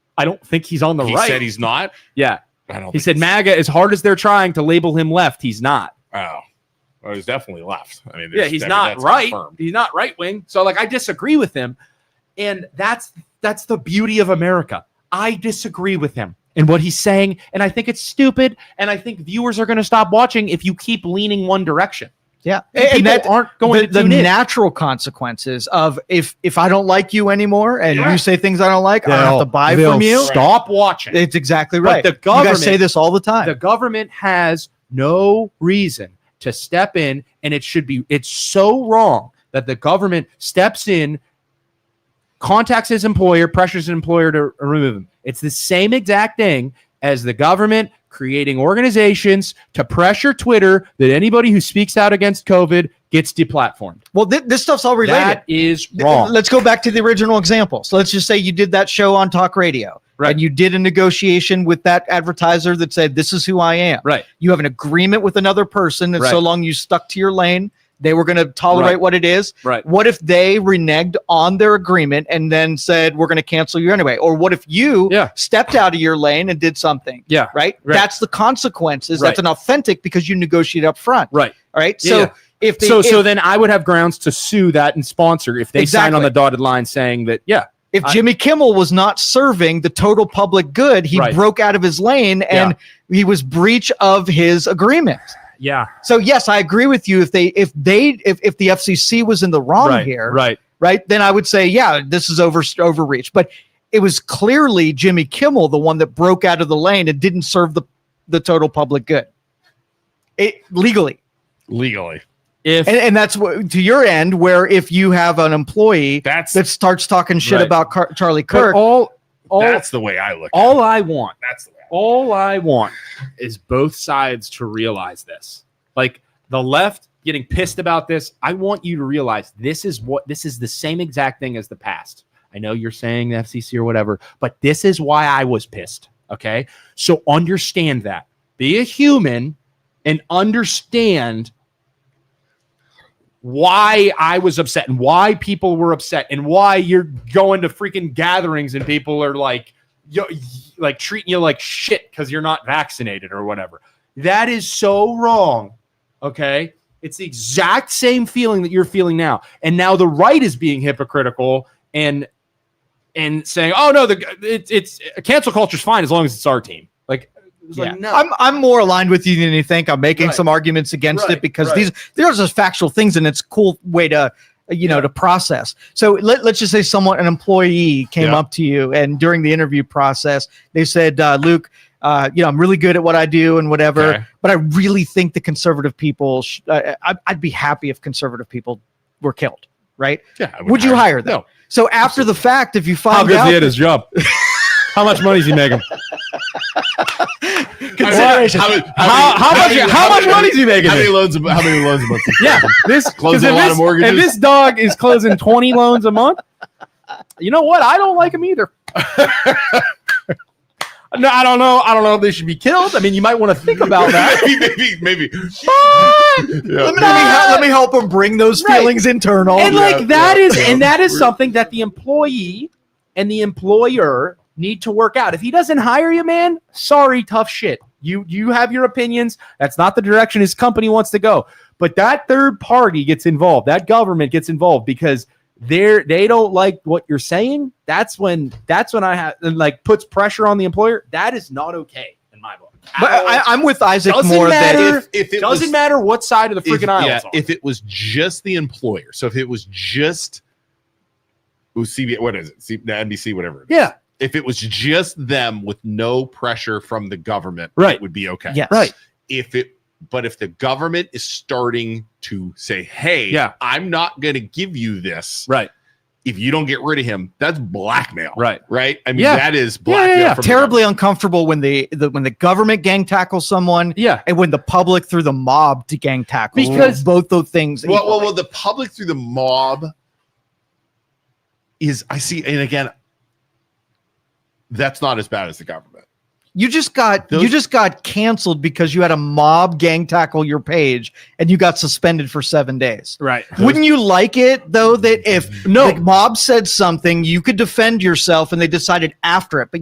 think he's on the right. He said he's not? Yeah. I don't He said MAGA, as hard as they're trying to label him left, he's not. Oh. Well, he's definitely left. I mean, yeah, he's not right. Confirmed. He's not right wing. So, like, I disagree with him. And that's the beauty of America. I disagree with him and what he's saying, and I think it's stupid, and I think viewers are going to stop watching if you keep leaning one direction. Yeah, and that aren't going the natural consequences of if I don't like you anymore and you say things I don't like, I have to buy from you. Stop watching. It's exactly right. But the government, you guys say this all the time. The government has no reason to step in, and it's so wrong that the government steps in, contacts his employer, pressures his employer to remove him. It's the same exact thing as the government creating organizations to pressure Twitter that anybody who speaks out against COVID gets deplatformed. Well, this stuff's all related. That is wrong. Let's go back to the original example. So let's just say you did that show on talk radio. Right. And you did a negotiation with that advertiser that said, this is who I am. Right. You have an agreement with another person, and so long you stuck to your lane, they were going to tolerate what it is. Right. What if they reneged on their agreement and then said, we're going to cancel you anyway? Or what if you stepped out of your lane and did something? Yeah. Right? That's the consequences. That's an authentic because you negotiate up front. Right. All right. So if so then I would have grounds to sue that and sponsor if they sign on the dotted line saying that, if Jimmy Kimmel was not serving the total public good, he broke out of his lane and he was breach of his agreement. Yeah. So yes, I agree with you. If the FCC was in the wrong here, right, then I would say, this is overreach. But it was clearly Jimmy Kimmel, the one that broke out of the lane and didn't serve the total public good. Legally. And that's what, to your end, where if you have an employee that starts talking shit about Charlie Kirk, that's the way I look. All I want. That's the way. All I want is both sides to realize this. Like, the left getting pissed about this, I want you to realize this is the same exact thing as the past. I know you're saying the FCC or whatever, but this is why I was pissed. Okay? So understand that. Be a human and understand why I was upset and why people were upset and why you're going to freaking gatherings and people are like treating you like shit because you're not vaccinated or whatever. That is so wrong. Okay. It's the exact same feeling that you're feeling now. And now the right is being hypocritical and saying, oh no, it's cancel culture is fine as long as it's our team. Like, no. I'm more aligned with you than you think. I'm making some arguments against it because there's just factual things, and it's a cool way to to process. So let's just say an employee came up to you, and during the interview process, they said, Luke, I'm really good at what I do and whatever, but I really think the conservative people, I'd be happy if conservative people were killed, right? Yeah. Would you hire them? No. So after the fact, if you find out, how good is he at his job? How much money is he making? Consideration. How much money is he making? How many loans a month? Yeah, if this dog is closing 20 loans a month, you know what? I don't like him either. No, I don't know. I don't know if they should be killed. I mean, you might want to think about that. maybe. Let me help him bring those feelings internal. And that is something that the employee and the employer need to work out. If he doesn't hire you, man, sorry, tough shit. You have your opinions. That's not the direction his company wants to go. But that third party gets involved. That government gets involved because they don't like what you're saying. That's when I have puts pressure on the employer. That is not okay in my book. But I'm with Isaac doesn't more matter, that if it doesn't matter what side of the freaking aisle it's on. If it was just the employer, so if it was just CBS, what is it? The NBC, whatever. Yeah. If it was just them with no pressure from the government, right, it would be okay. Yes. Right. But if the government is starting to say, hey, I'm not going to give you this, right, if you don't get rid of him, that's blackmail. Right. I mean, that is blackmail. Yeah. from Terribly uncomfortable when when the government gang tackles someone. Yeah. And when the public through the mob to gang tackle. Because both those things. Well, the public through the mob is, I see, and again, that's not as bad as the government. You just got canceled because you had a mob gang tackle your page and you got suspended for 7 days. Right. Wouldn't you like it though that if the mob said something, you could defend yourself and they decided after it, but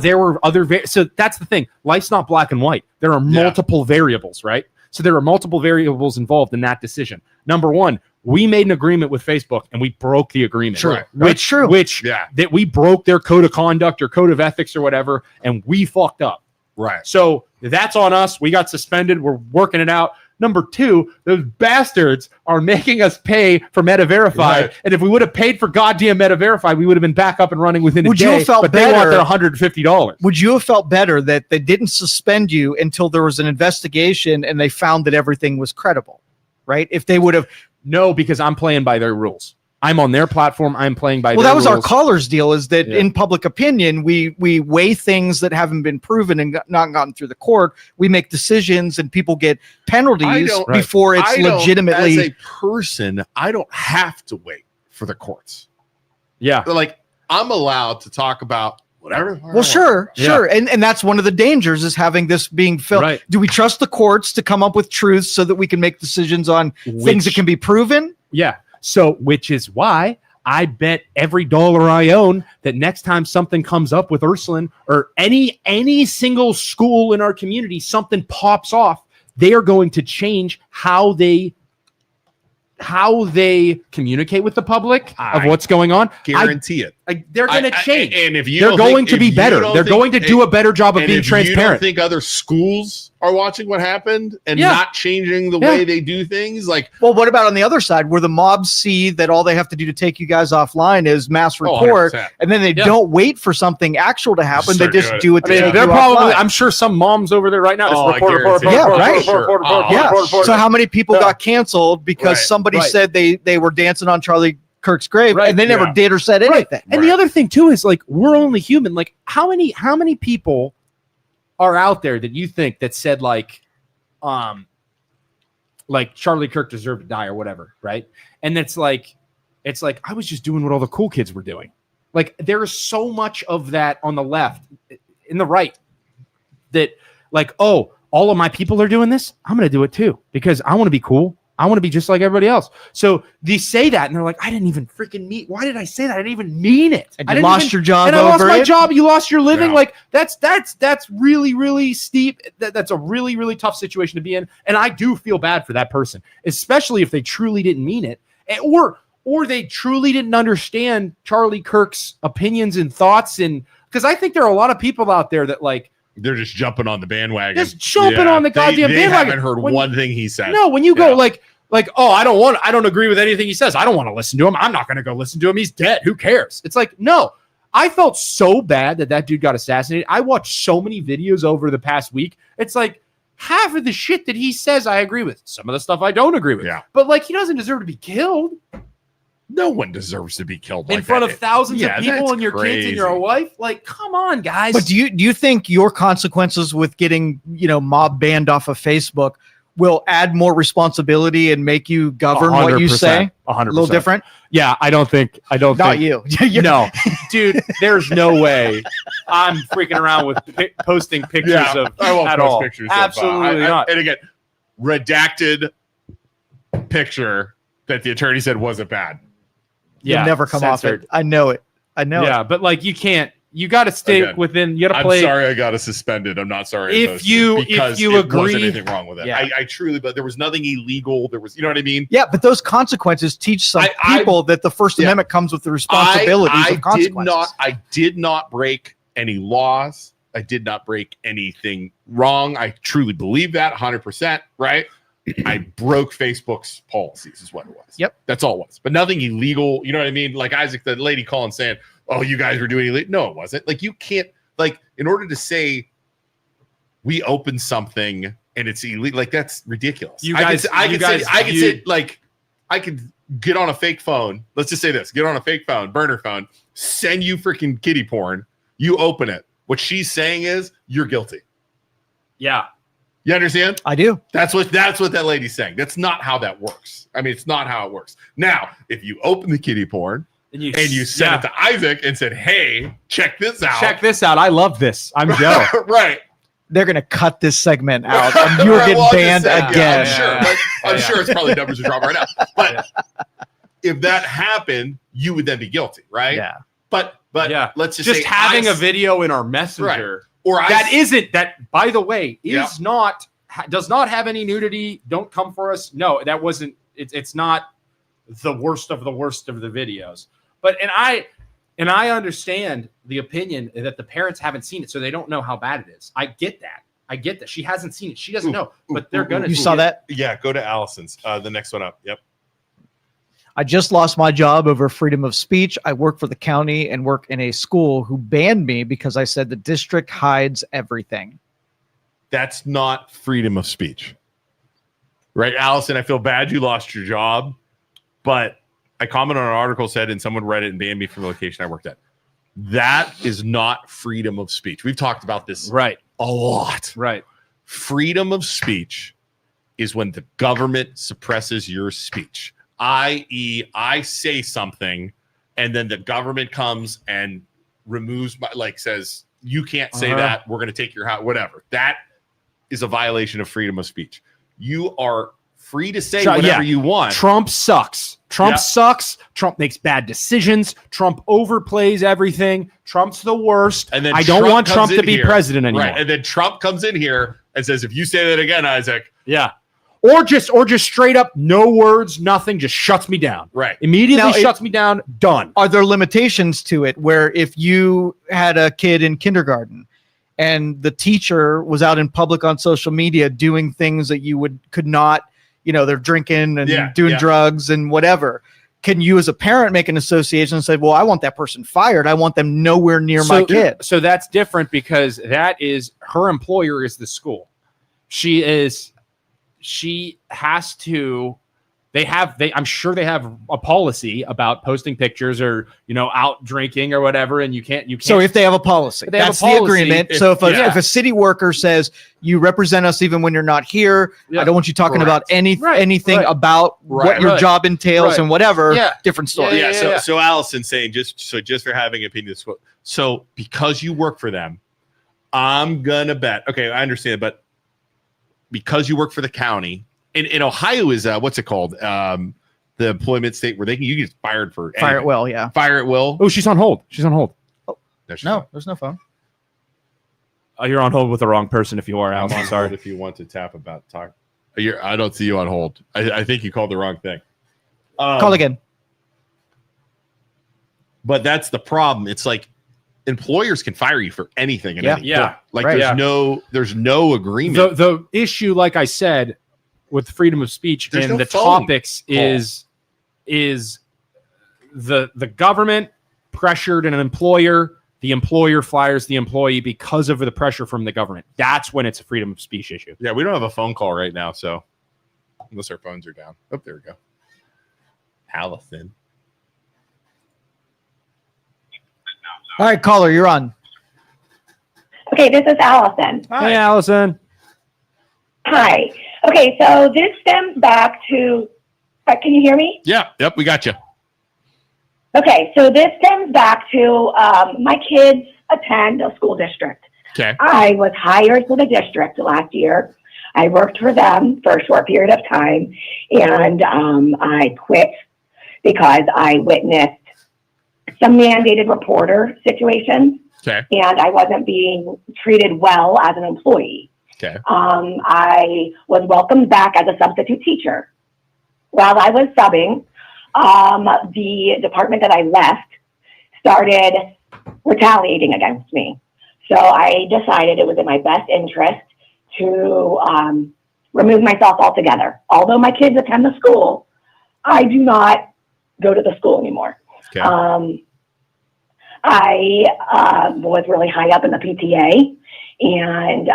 there were other so that's the thing. Life's not black and white. There are multiple variables, right? So there are multiple variables involved in that decision. Number one, we made an agreement with Facebook and we broke the agreement. Sure. Which that we broke their code of conduct or code of ethics or whatever, and we fucked up. Right. So that's on us. We got suspended. We're working it out. Number two, those bastards are making us pay for Meta Verified. Right. And if we would have paid for goddamn Meta Verified, we would have been back up and running within a Would you day. have felt but better? they want their $150. Would you have felt better that they didn't suspend you until there was an investigation and they found that everything was credible, right? If they would have. No, because I'm playing by their rules. I'm on their platform. I'm playing by their Well, that was rules. our caller's deal, is that in public opinion, we weigh things that haven't been proven and not gotten through the court. We make decisions and people get penalties before it's legitimately. As a person, I don't have to wait for the courts. Yeah. Like, I'm allowed to talk about whatever. Well, sure. And that's one of the dangers, is having this being felt. Right. Do we trust the courts to come up with truth so that we can make decisions on things that can be proven? Yeah. So, which is why I bet every dollar I own that next time something comes up with Ursuline or any single school in our community, something pops off, they are going to change how they communicate with the public of what's going on. Guarantee it. They're going to change. And if you they're going to be better. They're going to do a better job of being transparent. You don't think other schools are watching what happened and not changing the way they do things? Like, well, what about on the other side, where the mobs see that all they have to do to take you guys offline is mass report, and then they don't wait for something actual to happen. They just do it. They're probably. I'm sure some moms over there right now just report. So how many people got canceled because somebody said they were dancing on Charlie Kirk's grave and they never did or said anything? And the other thing too is, like, we're only human. Like, how many people are out there that you think that said like Charlie Kirk deserved to die or whatever, right? And it's like I was just doing what all the cool kids were doing. Like, there is so much of that on the left, in the right, that like, oh, all of my people are doing this, I'm going to do it too because I want to be cool. I want to be just like everybody else. So they say that, and they're like, I didn't even freaking mean. Why did I say that? I didn't even mean it. And you lost your job. And I lost my job. You lost your living. Yeah. Like, that's really, really steep. That's a really, really tough situation to be in. And I do feel bad for that person, especially if they truly didn't mean it, or they truly didn't understand Charlie Kirk's opinions and thoughts. And because I think there are a lot of people out there that, like, they're just jumping on the bandwagon. Just jumping on the goddamn bandwagon. They haven't heard one thing he said. No, when you go like, oh, I don't agree with anything he says. I don't want to listen to him. I'm not going to go listen to him. He's dead. Who cares? It's like, no. I felt so bad that dude got assassinated. I watched so many videos over the past week. It's like half of the shit that he says I agree with. Some of the stuff I don't agree with. Yeah. But like, he doesn't deserve to be killed. No one deserves to be killed in front of thousands of people and your kids and your wife. Like, come on, guys. But do you think your consequences with getting, mob banned off of Facebook will add more responsibility and make you govern what you say? 100%. A little different? Yeah, I don't think. Not you. No, dude, there's no way I'm freaking around with posting pictures of I won't at post all. Pictures Absolutely not. And again, redacted picture that the attorney said wasn't bad. You'll never come off it. I know it. Yeah, but like, you can't. You got to stay within. You got to play. I'm sorry, I got it suspended. I'm not sorry. If you agree, wasn't anything wrong with it. Yeah. I truly, but there was nothing illegal. There was, you know what I mean? Yeah, but those consequences teach some people that the First Amendment comes with the responsibilities of consequences. I did not break any laws. I did not break anything wrong. I truly believe that 100%. Right. I broke Facebook's policies is what it was. Yep. That's all it was. But nothing illegal. You know what I mean? Like Isaac, the lady calling saying, oh, you guys were doing illegal. No, it wasn't. Like, you can't, like, in order to say we opened something and it's illegal, like, that's ridiculous. I could get on a fake phone. Let's just say this: get on a fake phone, burner phone, send you freaking kiddie porn. You open it. What she's saying is you're guilty. Yeah. You understand? I do. That's what that lady's saying. That's not how that works. I mean, it's not how it works. Now, if you open the kiddie porn and you sent it to Isaac and said, "Hey, check this out. Check this out. I love this. I'm Joe." Right. They're gonna cut this segment out, and you're Right, getting well, banned I'm again. sure. But I'm sure it's probably numbers are dropping right now. But if that happened, you would then be guilty, right? Yeah. But Yeah. let's just Just say having a video in our messenger. or That, by the way, is not does not have any nudity. Don't come for us. No, that wasn't. It's not the worst of the videos. But and I understand the opinion that the parents haven't seen it, so they don't know how bad it is. I get that. She hasn't seen it. She doesn't know. But they're gonna. You saw that? Yeah, go to Allison's. The next one up. Yep. I just lost my job over freedom of speech. I work for the county and work in a school who banned me because I said the district hides everything. That's not freedom of speech. Right, Allison, I feel bad you lost your job, but I commented on an article said, and someone read it and banned me from the location I worked at. That is not freedom of speech. We've talked about this Right. a lot. Right. Freedom of speech is when the government suppresses your speech, i.e., I say something, and then the government comes and removes says, you can't say that. We're going to take your house, whatever. That is a violation of freedom of speech. You are free to say whatever you want. Trump sucks. Trump sucks. Trump makes bad decisions. Trump overplays everything. Trump's the worst. And then I don't want Trump to be here. president anymore. Right. And then Trump comes in here and says, if you say that again, Isaac. Yeah. Or just straight up, no words, nothing, just shuts me down. Right. Immediately shuts me down. Done. Are there limitations to it where if you had a kid in kindergarten and the teacher was out in public on social media doing things that you could not, they're drinking and doing drugs and whatever, can you as a parent make an association and say, well, I want that person fired. I want them nowhere near my kid. So that's different because that is her employer is the school. She has to, I'm sure they have a policy about posting pictures or, out drinking or whatever. And you can't. So if they have a policy, that's the agreement. So if a city worker says you represent us even when you're not here, I don't want you talking about anything about what your job entails and whatever, different story. So Allison's saying just for having opinions. So because you work for them, I'm going to bet. Okay. I understand, but because you work for the county, in Ohio is what's it called? The employment state where you get fired for anything. Fire at will, yeah. Fire at will. Oh, she's on hold. Oh, there's no phone. You're on hold with the wrong person if you are, Al. I'm sorry. If you want to tap about talk. I don't see you on hold. I think you called the wrong thing. Call again. But that's the problem. It's like employers can fire you for anything. There's no agreement. The issue, like I said, with freedom of speech and the topics is the government pressured an employer. The employer fires the employee because of the pressure from the government. That's when it's a freedom of speech issue. Yeah, we don't have a phone call right now, so unless our phones are down. Oh, there we go. Allison. All right, caller, you're on. Okay, this is Allison. Hi. Hey, Allison. Hi. Okay, so this stems back to, can you hear me? Yeah, yep, we got you. Okay, so this stems back to my kids attend a school district. Okay. I was hired for the district last year. I worked for them for a short period of time, and I quit because I witnessed some mandated reporter situations, and I wasn't being treated well as an employee. Okay. I was welcomed back as a substitute teacher. While I was subbing, the department that I left started retaliating against me. So I decided it was in my best interest to remove myself altogether. Although my kids attend the school, I do not go to the school anymore. Okay. I was really high up in the PTA, and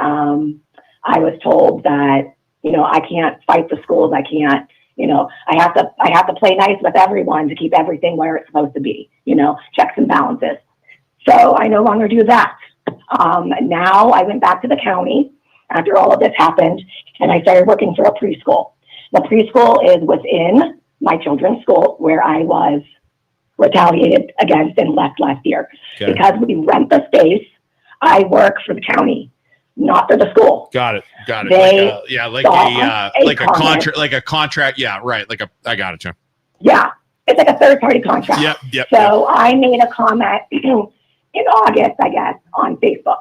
I was told that, I can't fight the schools. I can't, You know, I have to play nice with everyone to keep everything where it's supposed to be, you know, checks and balances. So I no longer do that. Now I went back to the county after all of this happened, and I started working for a preschool. The preschool is within my children's school where I was retaliated against and left last year. Okay. Because we rent the space. I work for the county, not for the school. Got it. They like saw a comment. contract, like a contract. Yeah, right. I got it, Jim. Yeah, it's like a third-party contract. Yep. So I made a comment in August, I guess, on Facebook,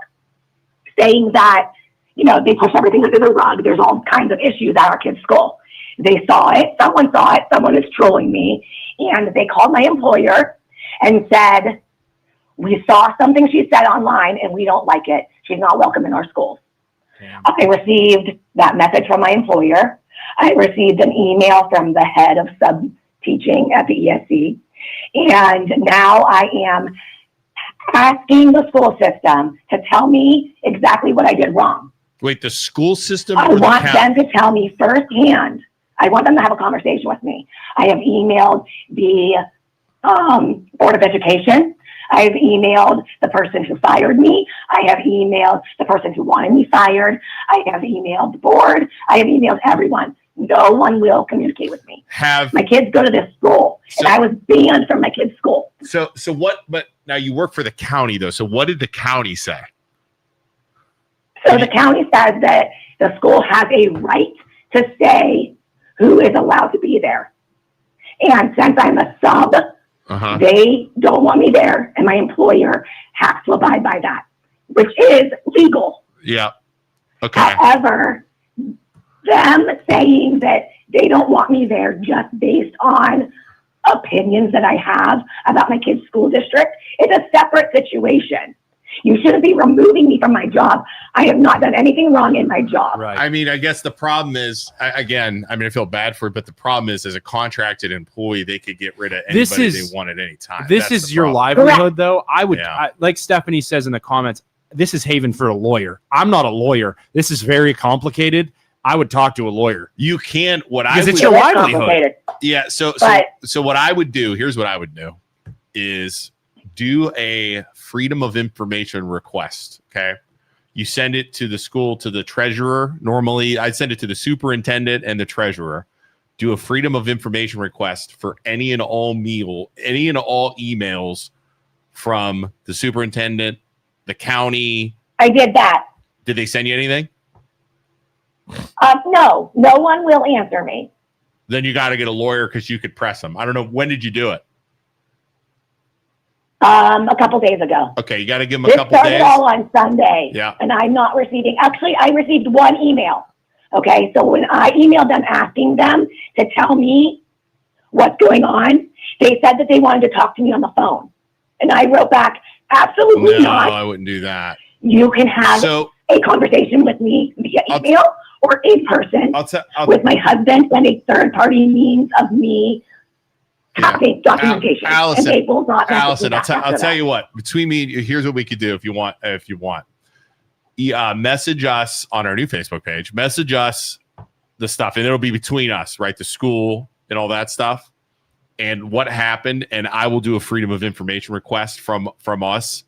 saying that, you know, they push everything under the rug. There's all kinds of issues at our kids' school. They saw it. Someone is trolling me. And they called my employer and said, we saw something she said online and we don't like it. She's not welcome in our schools. Damn. I received that message from my employer. I received an email from the head of sub-teaching at the ESC. And now I am asking the school system to tell me exactly what I did wrong. Wait, the school system? I want them to tell me firsthand. I want them to have a conversation with me. I have emailed the Board of Education. I have emailed the person who fired me. I have emailed the person who wanted me fired. I have emailed the board. I have emailed everyone. No one will communicate with me. My kids go to this school, and I was banned from my kids' school. So what? But now you work for the county, though. So what did the county say? So the county says that the school has a right to say who is allowed to be there. And since I'm a sub, they don't want me there, and my employer has to abide by that, which is legal. Yeah. Okay. However, them saying that they don't want me there just based on opinions that I have about my kid's school district is a separate situation. You shouldn't be removing me from my job. I have not done anything wrong in my job. Right. I mean, I guess the problem is, I feel bad for it, but the problem is, as a contracted employee, they could get rid of anybody they want at any time. This is your livelihood, though. Like Stephanie says in the comments, this is haven for a lawyer. I'm not a lawyer. This is very complicated. I would talk to a lawyer. You can, because it's your livelihood. Yeah. So what I would do, here's what I would do, is do a Freedom of Information request. Okay. You send it to the school, to the treasurer. Normally I'd send it to the superintendent and the treasurer. Do a Freedom of Information request for any and all emails from the superintendent, the county. I did that. Did they send you anything? No one will answer me. Then you got to get a lawyer because you could press them. I don't know. When did you do it? A couple days ago. Okay, you got to give them a couple days. This started all on Sunday. Yeah. And I'm not receiving. Actually, I received one email. Okay, so when I emailed them asking them to tell me what's going on, they said that they wanted to talk to me on the phone. And I wrote back, absolutely not. No, I wouldn't do that. You can have a conversation with me via email or in person with my husband and a third-party means of me having documentation. Allison, and they will not Allison, I'll tell you what. Between me and you, here's what we could do if you want. Message us on our new Facebook page. Message us the stuff, and it'll be between us, right? The school and all that stuff, and what happened. And I will do a Freedom of Information request from us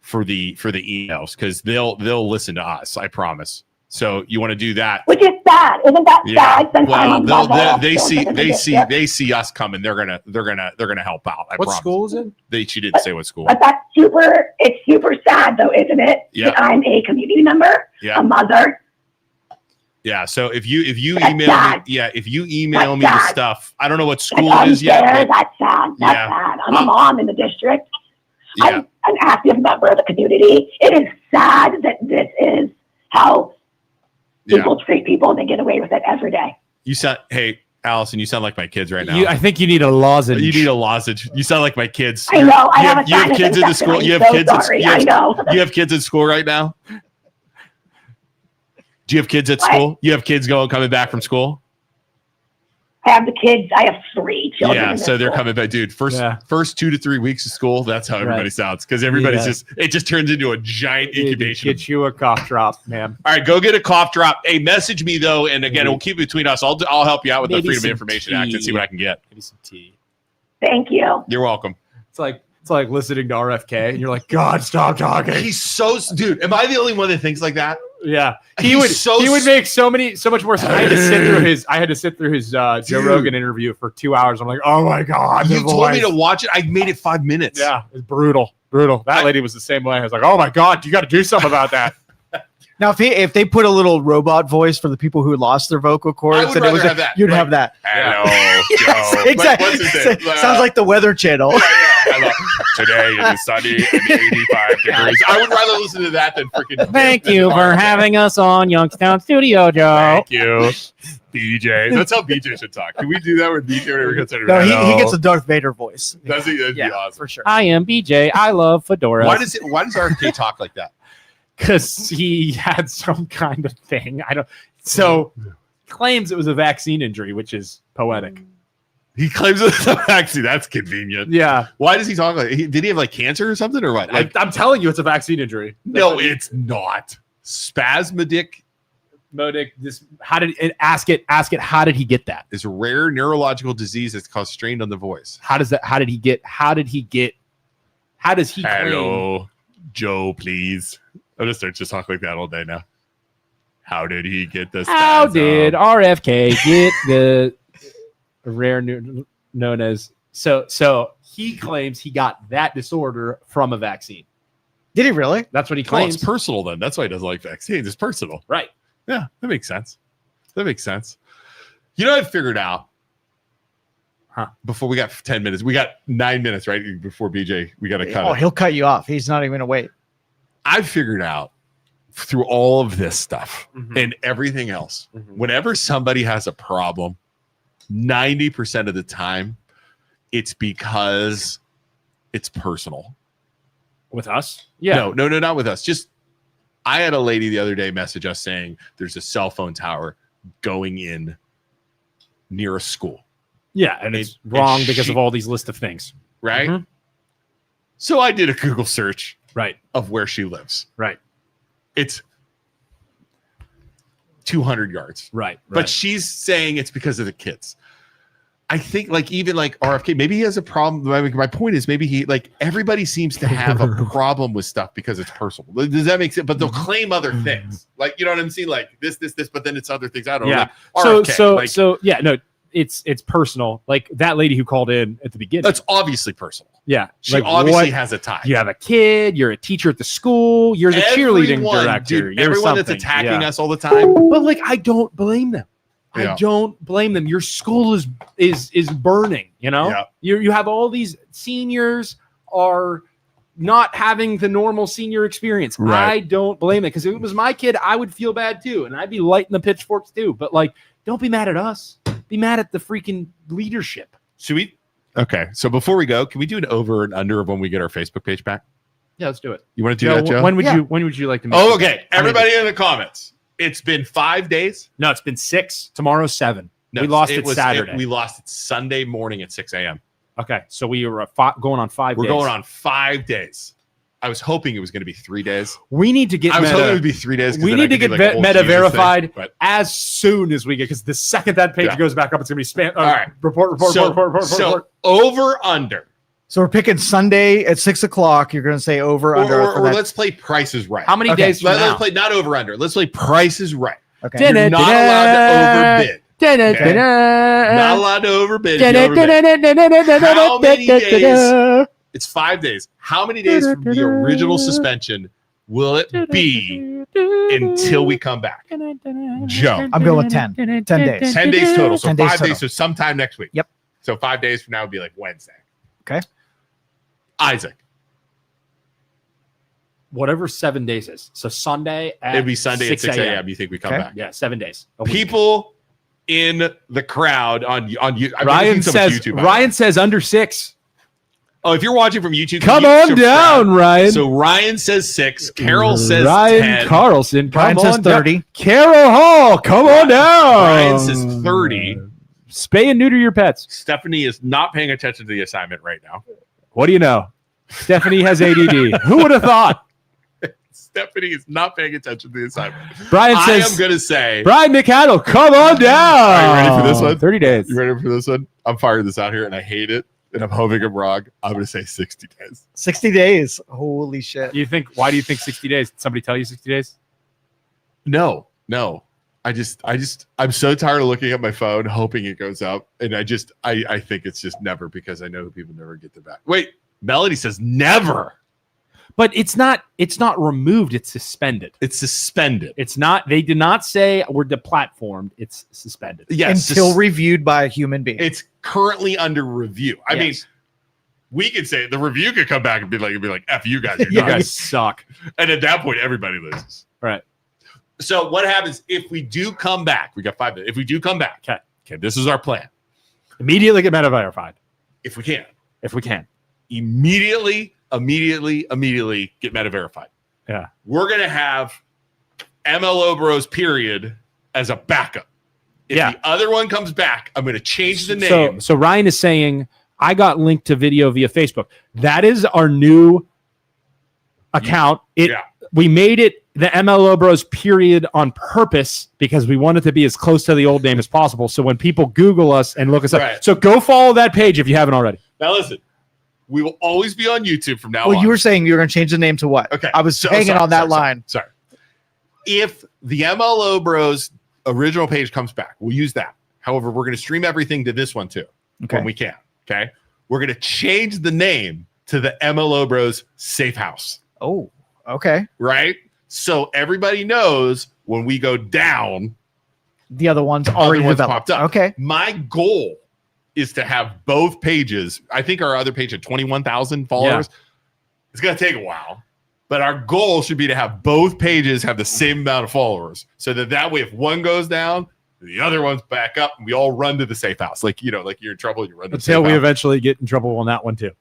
for the emails, because they'll listen to us. I promise. So you want to do that? Which is sad, isn't that sad? Well, they see us coming. They're gonna help out. I promise. School is it? She didn't say what school. But it's super sad though, isn't it? Yeah. That I'm a community member, a mother. Yeah. So if you email me the stuff, I don't know what school it is yet. That's sad. That's sad. I'm a mom in the district. I'm an active member of the community. It is sad that this is how people treat people, and they get away with it every day. Hey, Allison, you sound like my kids right now. I think you need a lozenge. You need a lozenge. You sound like my kids. I know. You have kids in the school. You have kids. I know. You have kids in school right now. Do you have kids at school? You have kids coming back from school? have the kids. I have 3 children. Yeah, in this so they're school. coming back, dude. First 2 to 3 weeks of school. That's how everybody Right. sounds because everybody's Yeah. it just turns into a giant incubation. Get you a cough drop, man. All right, go get a cough drop. Hey, message me though, and again, we'll keep it between us. I'll help you out with the Maybe Freedom of some Information Act and tea. see what I can get. Maybe some tea. Thank you. You're welcome. It's like listening to RFK, and you're like, God, stop talking. He's so dude. Am I the only one that thinks like that? Yeah, He's he would. so He would make so much more sense. I had to sit through his Joe Dude. Rogan interview for 2 hours. I'm like, oh my God, You the told me voice. to watch it. I made it 5 minutes. Yeah, it's brutal. That lady was the same way. I was like, oh my God, you got to do something about that. Now, if they put a little robot voice for the people who lost their vocal cords, I would and it was rather have that. you'd Like, have that. Hello, Yes, Joe. exactly. Like, what's his name? Sounds like the Weather Channel. Hello. Today it is sunny and 85 degrees. I would rather listen to that than freaking. Thank you for having us on Youngstown Studio, Joe. Thank you, BJ. That's how BJ should talk. Can we do that with BJ whenever he gets No, he gets a Darth Vader voice. Does he? That'd be awesome. for sure. I am BJ. I love fedoras. Why does RFK talk like that? Because he had some kind of thing. I don't. So claims it was a vaccine injury, which is poetic. He claims it's a vaccine. That's convenient. Yeah, Why does he talk like? Did he have like cancer or something or what? Like, I'm telling you, it's a vaccine injury. no, it's not. Spasmodic Modic. This. How did it? Ask it. How did he get that? is a rare neurological disease that's caused strain on the voice. How does that? How did he get? How does he claim? Hello, Joe, please. I'm gonna start just talk like that all day now. How did he get the How spasm? did RFK get the rare known as so he claims he got that disorder from a vaccine. Did he really? That's what he Well, claims. it's personal then. That's why he doesn't like vaccines. It's personal. Right. Yeah, that makes sense. That makes sense. You know, I figured out. Before we got 10 minutes, we got 9 minutes, right? Before BJ, we got to cut Oh, it. he'll cut you off. He's not even gonna wait. I figured out through all of this stuff Mhm. and everything else, Mhm. whenever somebody has a problem, 90% of the time, it's because it's personal. With us? Yeah. No, not with us. Just I had a lady the other day message us saying there's a cell phone tower going in near a school, Yeah, and it's wrong because of all these list of things. right? Mhm. So I did a Google search Right. of where she lives. Right. It's 200 yards. Right. But she's saying it's because of the kids. I think like even like RFK, maybe he has a problem. My point is maybe he like everybody seems to have a problem with stuff because it's personal. Does that make sense? But they'll claim other things. Like, you know what I'm saying? Like this, but then it's other things. I don't know. Yeah. Like, So RFK, like, so yeah, no, it's personal. Like that lady who called in at the beginning. that's obviously personal. Yeah. She like obviously what- has a tie. You have a kid, you're a teacher at the school, you're the cheerleading Everyone, director. dude, you're everyone that's something. attacking Yeah. us all the time. But like I don't blame them. Yeah. I don't blame them. Your school is burning, you know? Yeah. You have all these seniors are not having the normal senior experience. Right. I don't blame it because if it was my kid, I would feel bad too. And I'd be lighting the pitchforks too. But like, don't be mad at us. Be mad at the freaking leadership. Should we? Okay. So before we go, can we do an over and under of when we get our Facebook page back? Yeah, let's do it. You want to do that, Joe? When would Yeah. you like to make Oh, it? okay. Everybody in the comments. It's been 5 days. No, it's been 6. Tomorrow's 7. No, we lost it Saturday. we lost it Sunday morning at 6 a.m. Okay, so we were going on 5 We're days. going on 5 days. I was hoping it was going to be 3 days. We need to get I was hoping it Meta would be 3 days. 'cause we then I need to could do, get like, a whole Meta Jesus thing, verified but as soon as we get, because the second that page Yeah. goes back up, it's gonna be spam. All right. Report. so over under. So we're picking Sunday at 6:00. You're gonna say over under. for Or that. let's play Price is Right. How many Okay. days from Let's now? play not over under. Let's play Price is Right. Okay. Dun- You're not allowed to overbid. Not allowed to overbid. If you overbid. How many days? It's 5 days. How many days from the original suspension will it be until we come back? Joe. I'm going with 10. 10 days. 10 days total. So 10 days 5 days. total. So sometime next week. Yep. So 5 days from now would be like Wednesday. Okay. Isaac. Whatever 7 days is. So Sunday at It'd be Sunday at 6 a.m. You think we come Okay. back? Yeah, 7 days. A week. People in the crowd on you. I've never Ryan seen so much says YouTube, by the way. Ryan says under 6. Oh, if you're watching from YouTube, Come you on subscribe. down, Ryan. So Ryan says 6. Carol says Ryan 10. Carlson. Come Ryan says on down. 30. Carol Hall. Come on down. Ryan says 30. Spay and neuter your pets. Stephanie is not paying attention to the assignment right now. What do you know? Stephanie has ADD. Who would have thought? Stephanie is not paying attention to the assignment. Brian I says, am going to say. Brian McAdle, come on down. Are you ready for this one? 30 days. You ready for this one? I'm firing this out here, and I hate it, and I'm hoping I'm wrong. I'm going to say 60 days. 60 days. Holy shit. Why do you think 60 days? Did somebody tell you 60 days? No. I'm so tired of looking at my phone, hoping it goes up, and I think it's just never, because I know people never get their back. Wait, Melody says never. But it's not removed, it's suspended. It's suspended. It's not, they did not say we're deplatformed, it's suspended. Yes. Until reviewed by a human being. It's currently under review. I mean, we could say the review could come back and be like, F you guys. You guys suck. And at that point, everybody loses. Right. So what happens if we do come back? We got 5 minutes. If we do come back, okay, this is our plan. Immediately get meta verified. If we can. Immediately get meta verified. Yeah. We're going to have MLO Bros period as a backup. If the other one comes back, I'm going to change the name. So Ryan is saying, I got linked to video via Facebook. That is our new account. We made it the MLO Bros period on purpose because we want it to be as close to the old name as possible. So when people Google us and look us up, so go follow that page if you haven't already. Now listen, we will always be on YouTube from now on. Well, you were saying you were going to change the name to what? Okay. I was hanging on that line. Sorry. If the MLO Bros original page comes back, we'll use that. However, we're going to stream everything to this one too when we can. Okay. We're going to change the name to the MLO Bros Safe House. Oh, okay. Right. So everybody knows when we go down, the other one's already popped up. Okay. My goal is to have both pages. I think our other page had 21,000 followers. Yeah. It's going to take a while, but our goal should be to have both pages have the same amount of followers, so that way, if one goes down, the other one's back up, and we all run to the safe house. Like you're in trouble, you run to the safe house. Until we eventually get in trouble on that one too.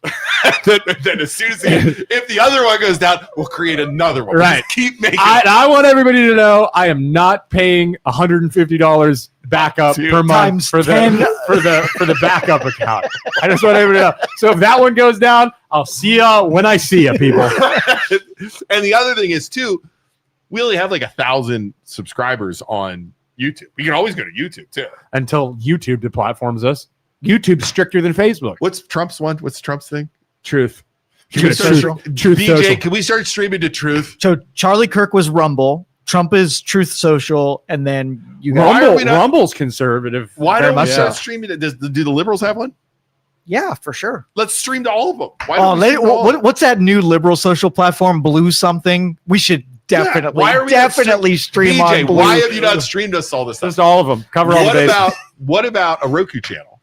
then as soon as if the other one goes down, we'll create another one. Right. Just keep making. I want everybody to know I am not paying $150 backup per month for the backup account. I just want everybody to know. So if that one goes down, I'll see ya when I see ya, people. And the other thing is too, we only have like 1,000 subscribers on YouTube. We can always go to YouTube too. Until YouTube deplatforms us. YouTube's stricter than Facebook. What's Trump's one? What's Trump's thing? Truth. Truth BJ, social. Can we start streaming to Truth? So Charlie Kirk was Rumble. Trump is Truth Social, and then you got Rumble's conservative. Why don't we start streaming it? Do the liberals have one? Yeah, for sure. Let's stream to all of them. What's that new liberal social platform? Blue something? We should definitely stream BJ, on Blue. Why have you not streamed us all this stuff? Just all of them. Cover all the bases. What about a Roku channel?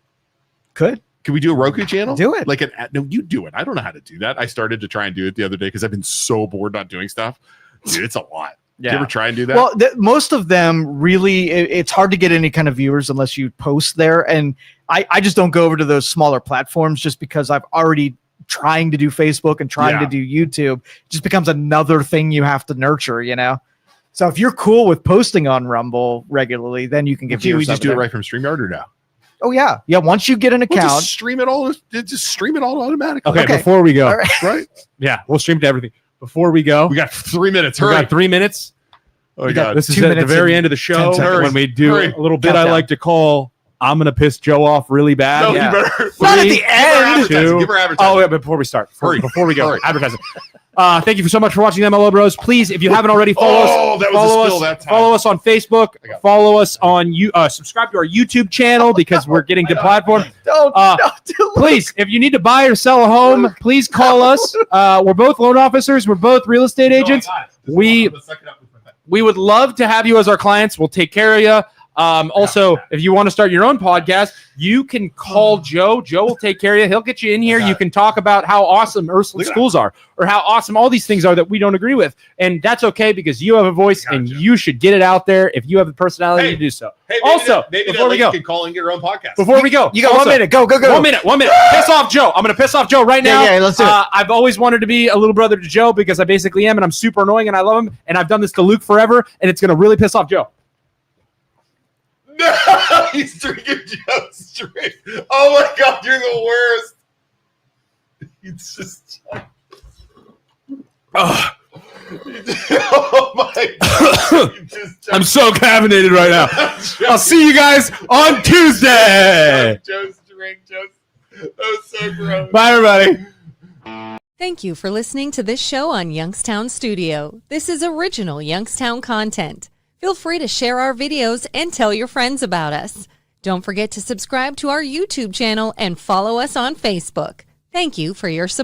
Can we do a Roku channel? Do it. No, you do it. I don't know how to do that. I started to try and do it the other day because I've been so bored not doing stuff. Dude, it's a lot. Yeah. Do you ever try and do that? Well, most of them really, it's hard to get any kind of viewers unless you post there. And I just don't go over to those smaller platforms just because I've already trying to do Facebook and trying to do YouTube. It just becomes another thing you have to nurture, So if you're cool with posting on Rumble regularly, then you can get viewers. We just do it right from StreamYard or now? Oh yeah. Once you get an account, just stream it all automatically. Okay. Before we go, right? Yeah, we'll stream to everything. Before we go, we got 3 minutes. We got 3 minutes. Oh my God. This is at the very end of the show when we do a little bit I like to call I'm gonna piss Joe off really bad. No, you better. Not at the end. Give her advertising. Oh, yeah, before we start. Before we go. Advertising. Thank you so much for watching MLO Bros. Please, if you haven't already, follow us on Facebook. Follow us on subscribe to our YouTube channel because we're getting deplatformed. Please, if you need to buy or sell a home, please call us. We're both loan officers. We're both real estate agents. We would love to have you as our clients. We'll take care of you. Also, if you want to start your own podcast, you can call Joe. Joe will take care of you. He'll get you in here. You can talk about how awesome Ursuline schools are or how awesome all these things are that we don't agree with. And that's okay because you have a voice and you should get it out there if you have the personality to do so. Hey, before we go, you can call and get your own podcast. Before we go, you got 1 minute. Go. 1 minute. Piss off Joe. I'm going to piss off Joe right now. Yeah, let's do it. I've always wanted to be a little brother to Joe because I basically am, and I'm super annoying and I love him. And I've done this to Luke forever, and it's going to really piss off Joe. No! He's drinking Joe's drink. Oh my God, you're the worst. It's just. Oh, Oh my God. You just- I'm so caffeinated right now. I'll see you guys on Tuesday. Joe's drink. That was so gross. Bye, everybody. Thank you for listening to this show on Youngstown Studio. This is original Youngstown content. Feel free to share our videos and tell your friends about us. Don't forget to subscribe to our YouTube channel and follow us on Facebook. Thank you for your support.